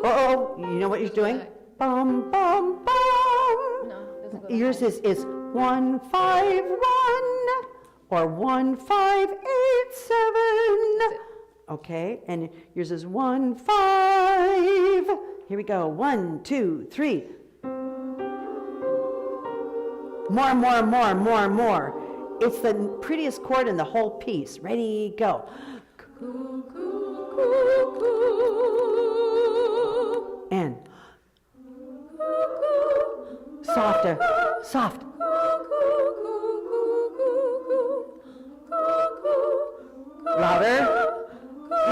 Uh-oh, you know what you're doing? Bum, bum, bum. No, doesn't go Yours is 151 or 1587. Okay, and yours is 15. Here we go. 1, 2, 3. More. It's the prettiest chord in the whole piece. Ready, go. And softer, soft. Louder.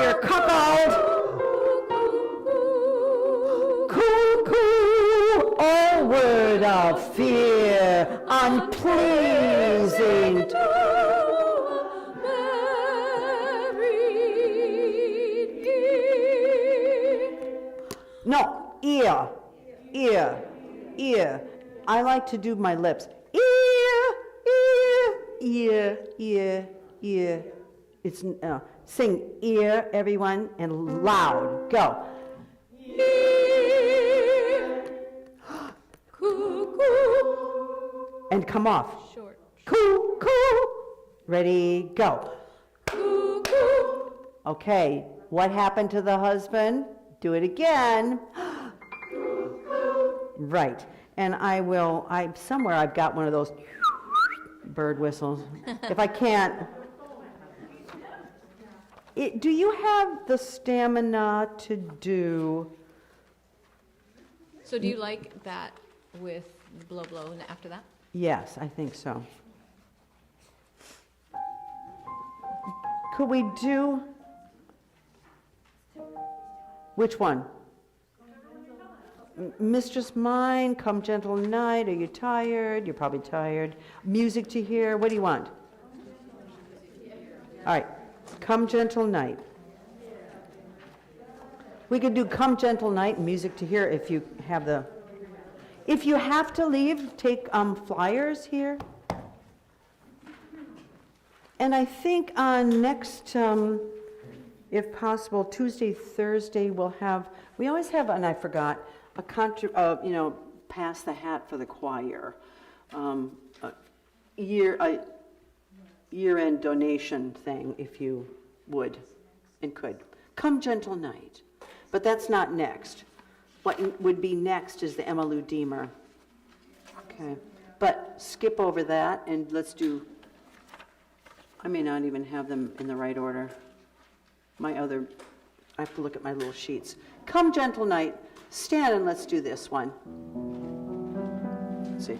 You're cuckold. Cuckoo, oh word of fear, unpleasing. No, ear. I like to do my lips. Ear. It's sing ear, everyone, and loud. Go. Ear. Cuckoo. And come off. Short. Cuckoo. Ready, go. Cuckoo. Okay, what happened to the husband? Do it again. Right. And somewhere I've got one of those bird whistles. If I can't. Do you have the stamina to do? So do you like that with blow blow and after that? Yes, I think so. Could we do? Which one? Mistress Mine, Come Gentle Night, are you tired? You're probably tired. Music to Hear, what do you want? All right, Come Gentle Night. We could do Come Gentle Night and Music to Hear if you have the... If you have to leave, take flyers here. And I think on next, if possible, Tuesday, Thursday, we always have, and I forgot, pass the hat for the choir. A year-end donation thing, if you would and could. Come Gentle Night. But that's not next. What would be next is the Emma Lou Deemer. Okay. But skip over that and let's do, I may not even have them in the right order. I have to look at my little sheets. Come Gentle Night, stand and let's do this one. Let's see.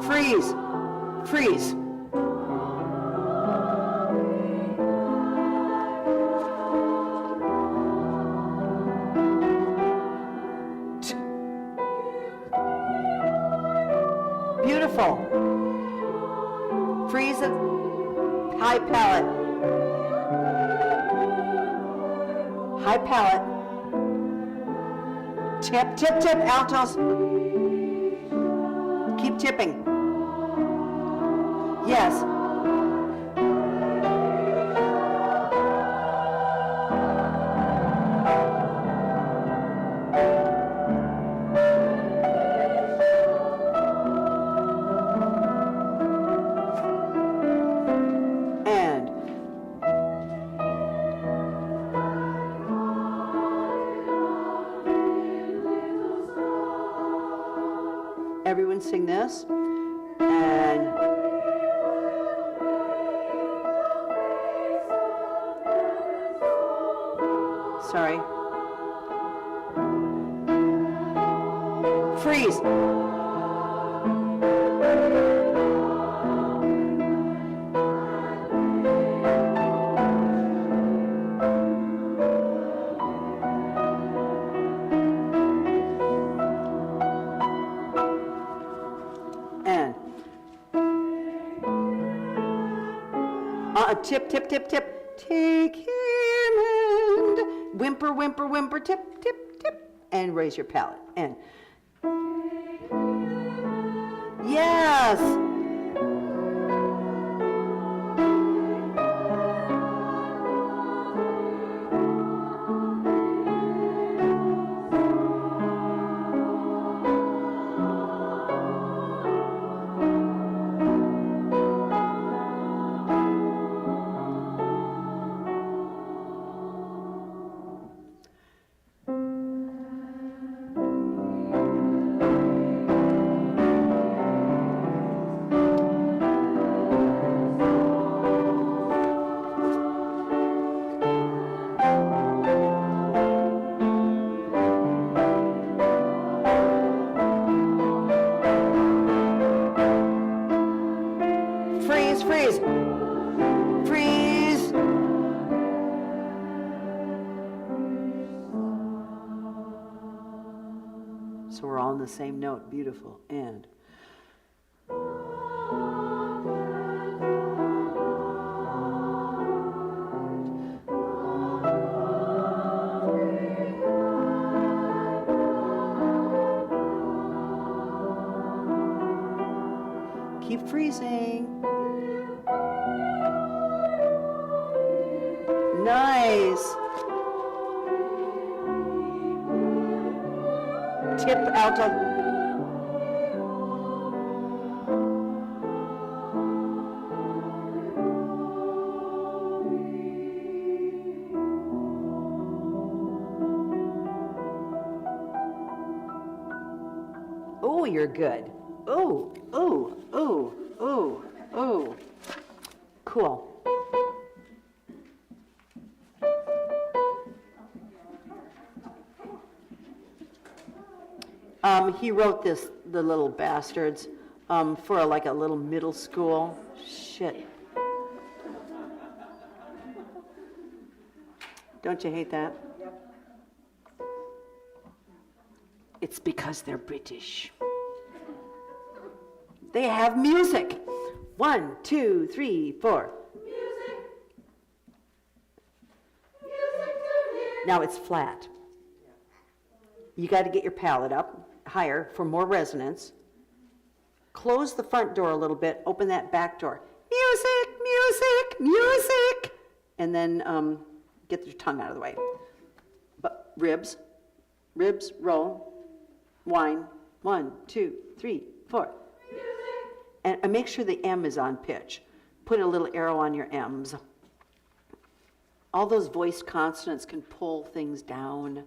Freeze, freeze. Beautiful. Freeze it. High palate. High palate. Tip, tip, tip, altos. Keep tipping. Yes. And everyone sing this. And sorry. Freeze. And tip, tip, tip, tip. Take him and whimper, whimper, whimper, tip, tip, tip, and raise your palate. And yes. Freeze, freeze. Freeze. So we're all on the same note. Beautiful. And keep freezing. Nice. Tip alto. Oh, you're good. Oh, oh, oh, oh, oh. Cool. He wrote this, The Little Bastards. for like a little middle school. Shit. Don't you hate that? It's because they're British. They have music. 1, 2, 3, 4. Now it's flat. You got to get your palette up higher for more resonance. Close the front door a little bit, open that back door. Music, music, music. And then get your tongue out of the way. But ribs, roll, whine. 1, 2, 3, 4. And make sure the M is on pitch. Put a little arrow on your M's. All those voiced consonants can pull things down.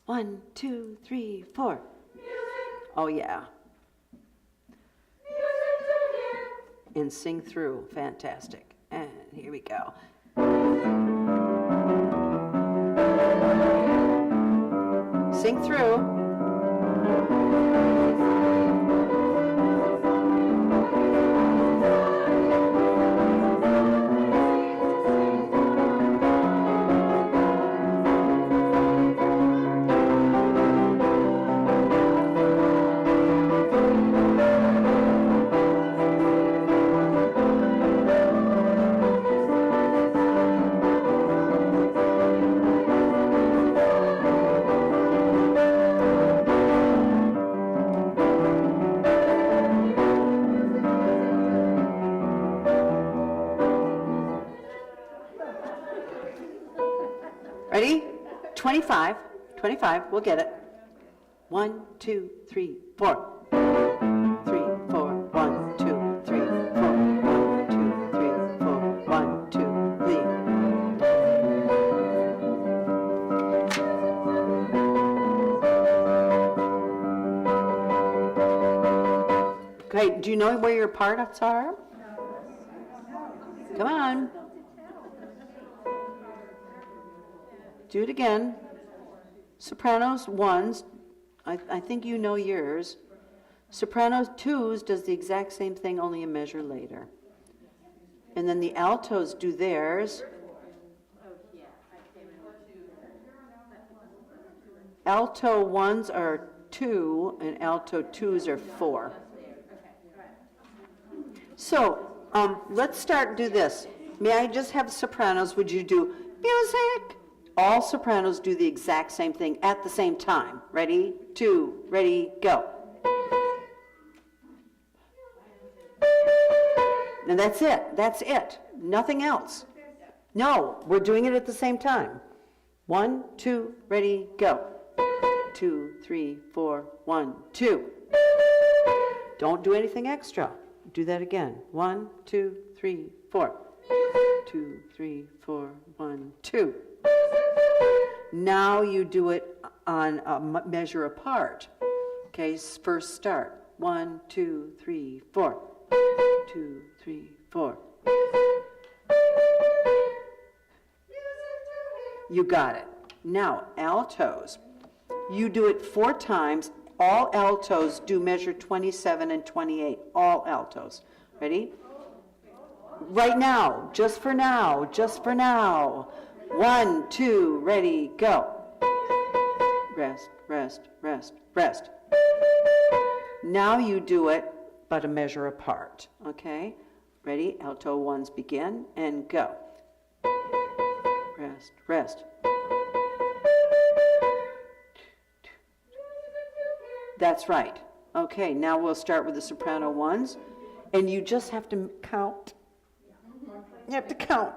1, 2, 3, 4. Music. Oh, yeah. Music. And sing through. Fantastic. And here we go. Sing through. Ready? 25, we'll get it. 1, 2, 3, 4. 3, 4, 1, 2, 3, 4. 1, 2, 3, 4. 1, 2, 3. Okay, do you know where your parts are? Come on. Do it again. Sopranos, ones. I think you know yours. Sopranos, twos does the exact same thing, only a measure later. And then the altos do theirs. Alto ones are 2, and alto twos are 4. So, let's do this. May I just have sopranos? Would you do music? All sopranos do the exact same thing at the same time. Ready? 2, ready, go. And that's it. That's it. Nothing else. No, we're doing it at the same time. 1, 2, ready, go. 2, 3, 4, 1, 2. Don't do anything extra. Do that again. 1, 2, 3, 4. 2, 3, 4, 1, 2. Now you do it on a measure apart. Okay, first start. 1, 2, 3, 4. 2, 3, 4. You got it. Now, altos. You do it 4 times. All altos do measure 27 and 28. All altos. Ready? Right now. Just for now. Just for now. 1, 2, ready, go. Rest, rest, rest, rest. Now you do it, but a measure apart. Okay? Ready? Alto ones begin and go. Rest, rest. That's right. Okay, now we'll start with the soprano ones, and you just have to count. You have to count.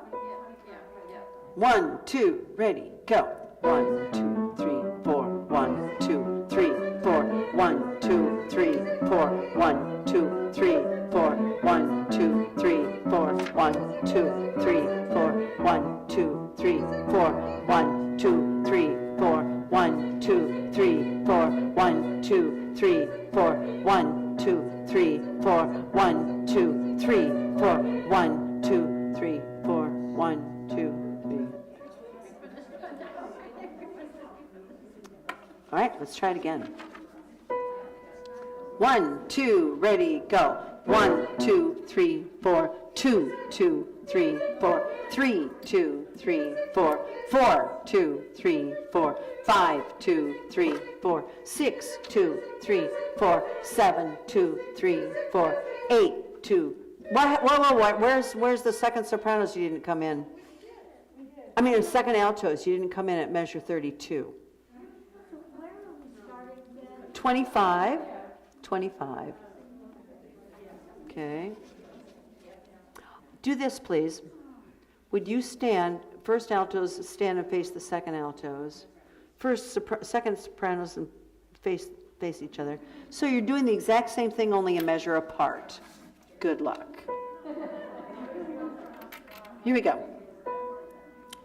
1, 2, ready, go. 1, 2, 3, 4. 1, 2, 3, 4. 1, 2, 3, 4. 1, 2, 3, 4. 1, 2, 3, 4. 1, 2, 3, 4. 1, 2, 3, 4. 1, 2, 3, 4. 1, 2, 3, 4. 1, 2, 3, 4. 1, 2, 3, 4. 1, 2, 3, 4. 1, 2, 3, 4. 1, 2, 3. All right, let's try it again. 1, 2, ready, go. 1, 2, 3, 4, 2, 2, 3, 4, 3, 2, 3, 4, 4, 2, 3, 4, 5, 2, 3, 4, 6, 2, 3, 4, 7, 2, 3, 4, 8, 2. What? Where's the second sopranos you didn't come in? I mean, second altos, you didn't come in at measure 32. 25. 25. Okay. Do this, please. Would you stand, first altos stand and face the second altos. Second sopranos and face each other. So you're doing the exact same thing, only a measure apart. Good luck. Here we go.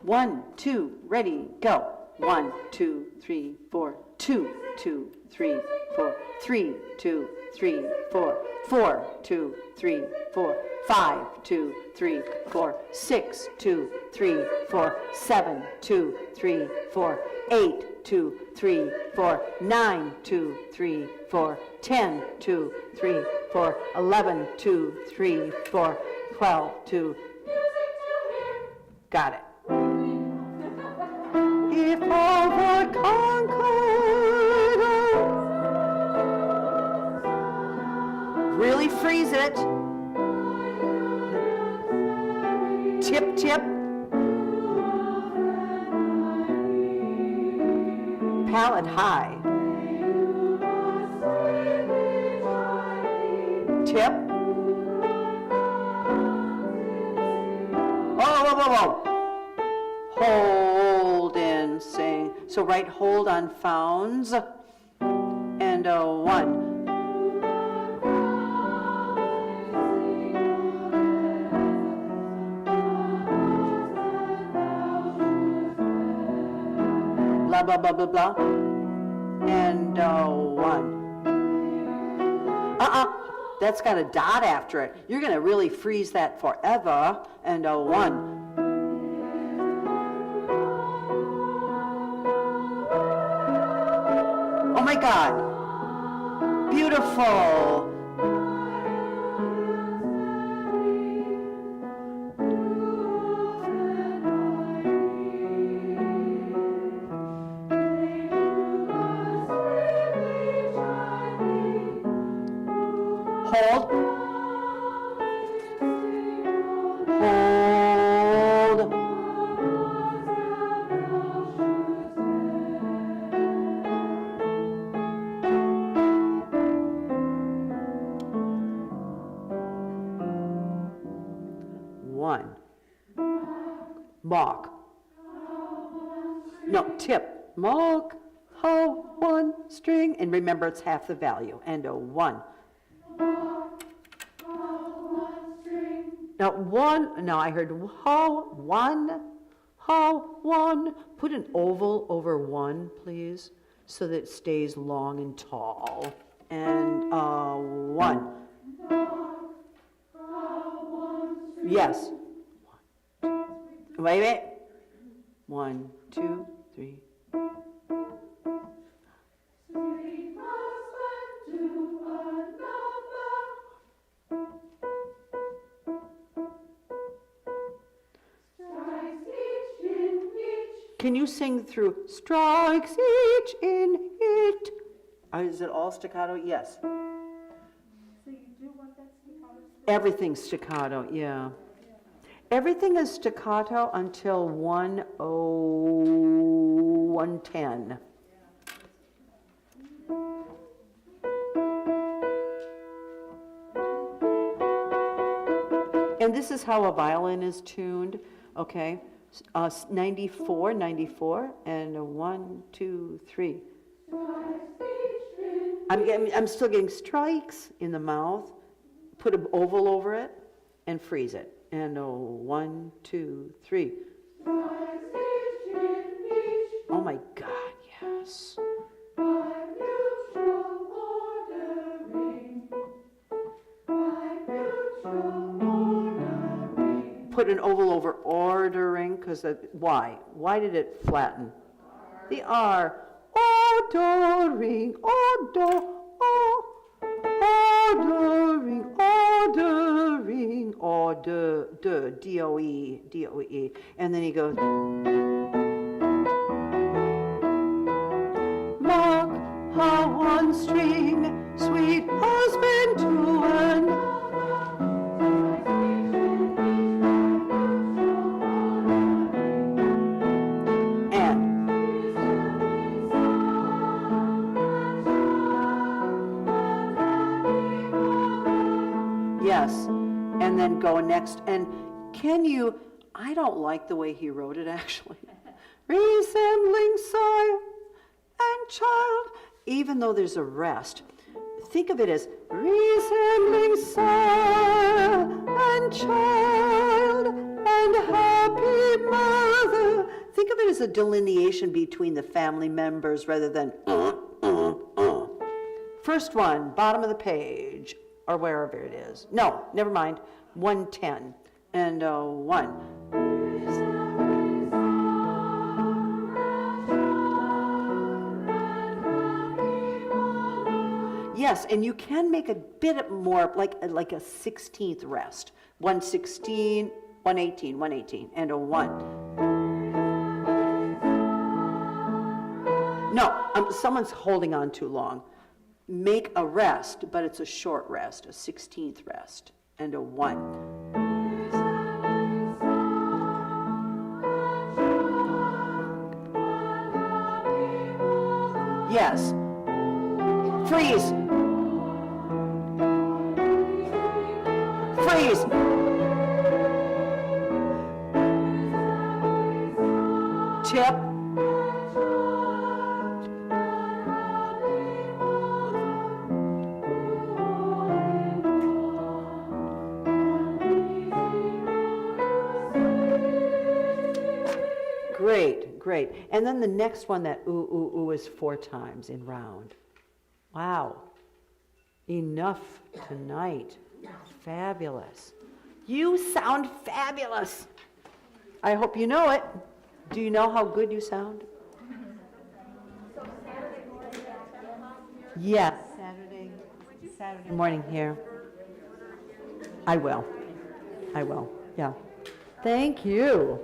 1, 2, ready, go. 1, 2, 3, 4, 2, 2, 3, 4, 3, 2, 3, 4, 4, 2, 3, 4, 5, 2, 3, 4, 6, 2, 3, 4, 7, 2, 3, 4, 8, 2, 3, 4, 9, 2, 3, 4, 10, 2, 3, 4, 11, 2, 3, 4, 12, 2. Got it. If all were conquered, really freeze it. Tip, tip. Palate high. Tip. Whoa. Hold and sing. So right hold on founds. And a 1. Blah, blah, blah, blah, blah. And 1. That's got a dot after it. You're going to really freeze that forever. And 1. Oh my God. Beautiful. Hold. Hold. 1. Mock. No, tip. Mock. Ho, 1 string. And remember, it's half the value. And a 1. Now, 1. No, I heard ho, 1. Ho, 1. Put an oval over 1, please, so that it stays long and tall. And 1. Yes. Wait. 1, 2, 3. Can you sing through strikes each in it? Is it all staccato? Yes. So you do want that staccato? Everything's staccato, yeah. Everything is staccato until 110. And this is how a violin is tuned, okay? 94, and a 1, 2, 3. I'm still getting strikes in the mouth. Put an oval over it and freeze it. And a 1, 2, 3. Oh my God, yes. Put an oval over ordering, because why? Why did it flatten? The R. Ordering, oh, do, oh. D-O-E, D-O-E. And then he goes, mark how one string, sweet husband to an. And yes, and then go next. And can you, I don't like the way he wrote it actually. Resembling soil and child, even though there's a rest. Think of it as resembling soil and child and happy mother. Think of it as a delineation between the family members rather than First one, bottom of the page, or wherever it is. No, never mind, 110 and 1. Yes, and you can make a bit more, like a 16th rest. 116, 118, 118, and a 1. No, someone's holding on too long. Make a rest, but it's a short rest, a 16th rest, and a 1. Yes. Freeze. Freeze. Tip. Great, great. And then the next one, that ooh, ooh, ooh, is 4 times in round. Wow. Enough tonight. Fabulous. You sound fabulous. I hope you know it. Do you know how good you sound? Yes. Saturday morning here. I will. Yeah. Thank you.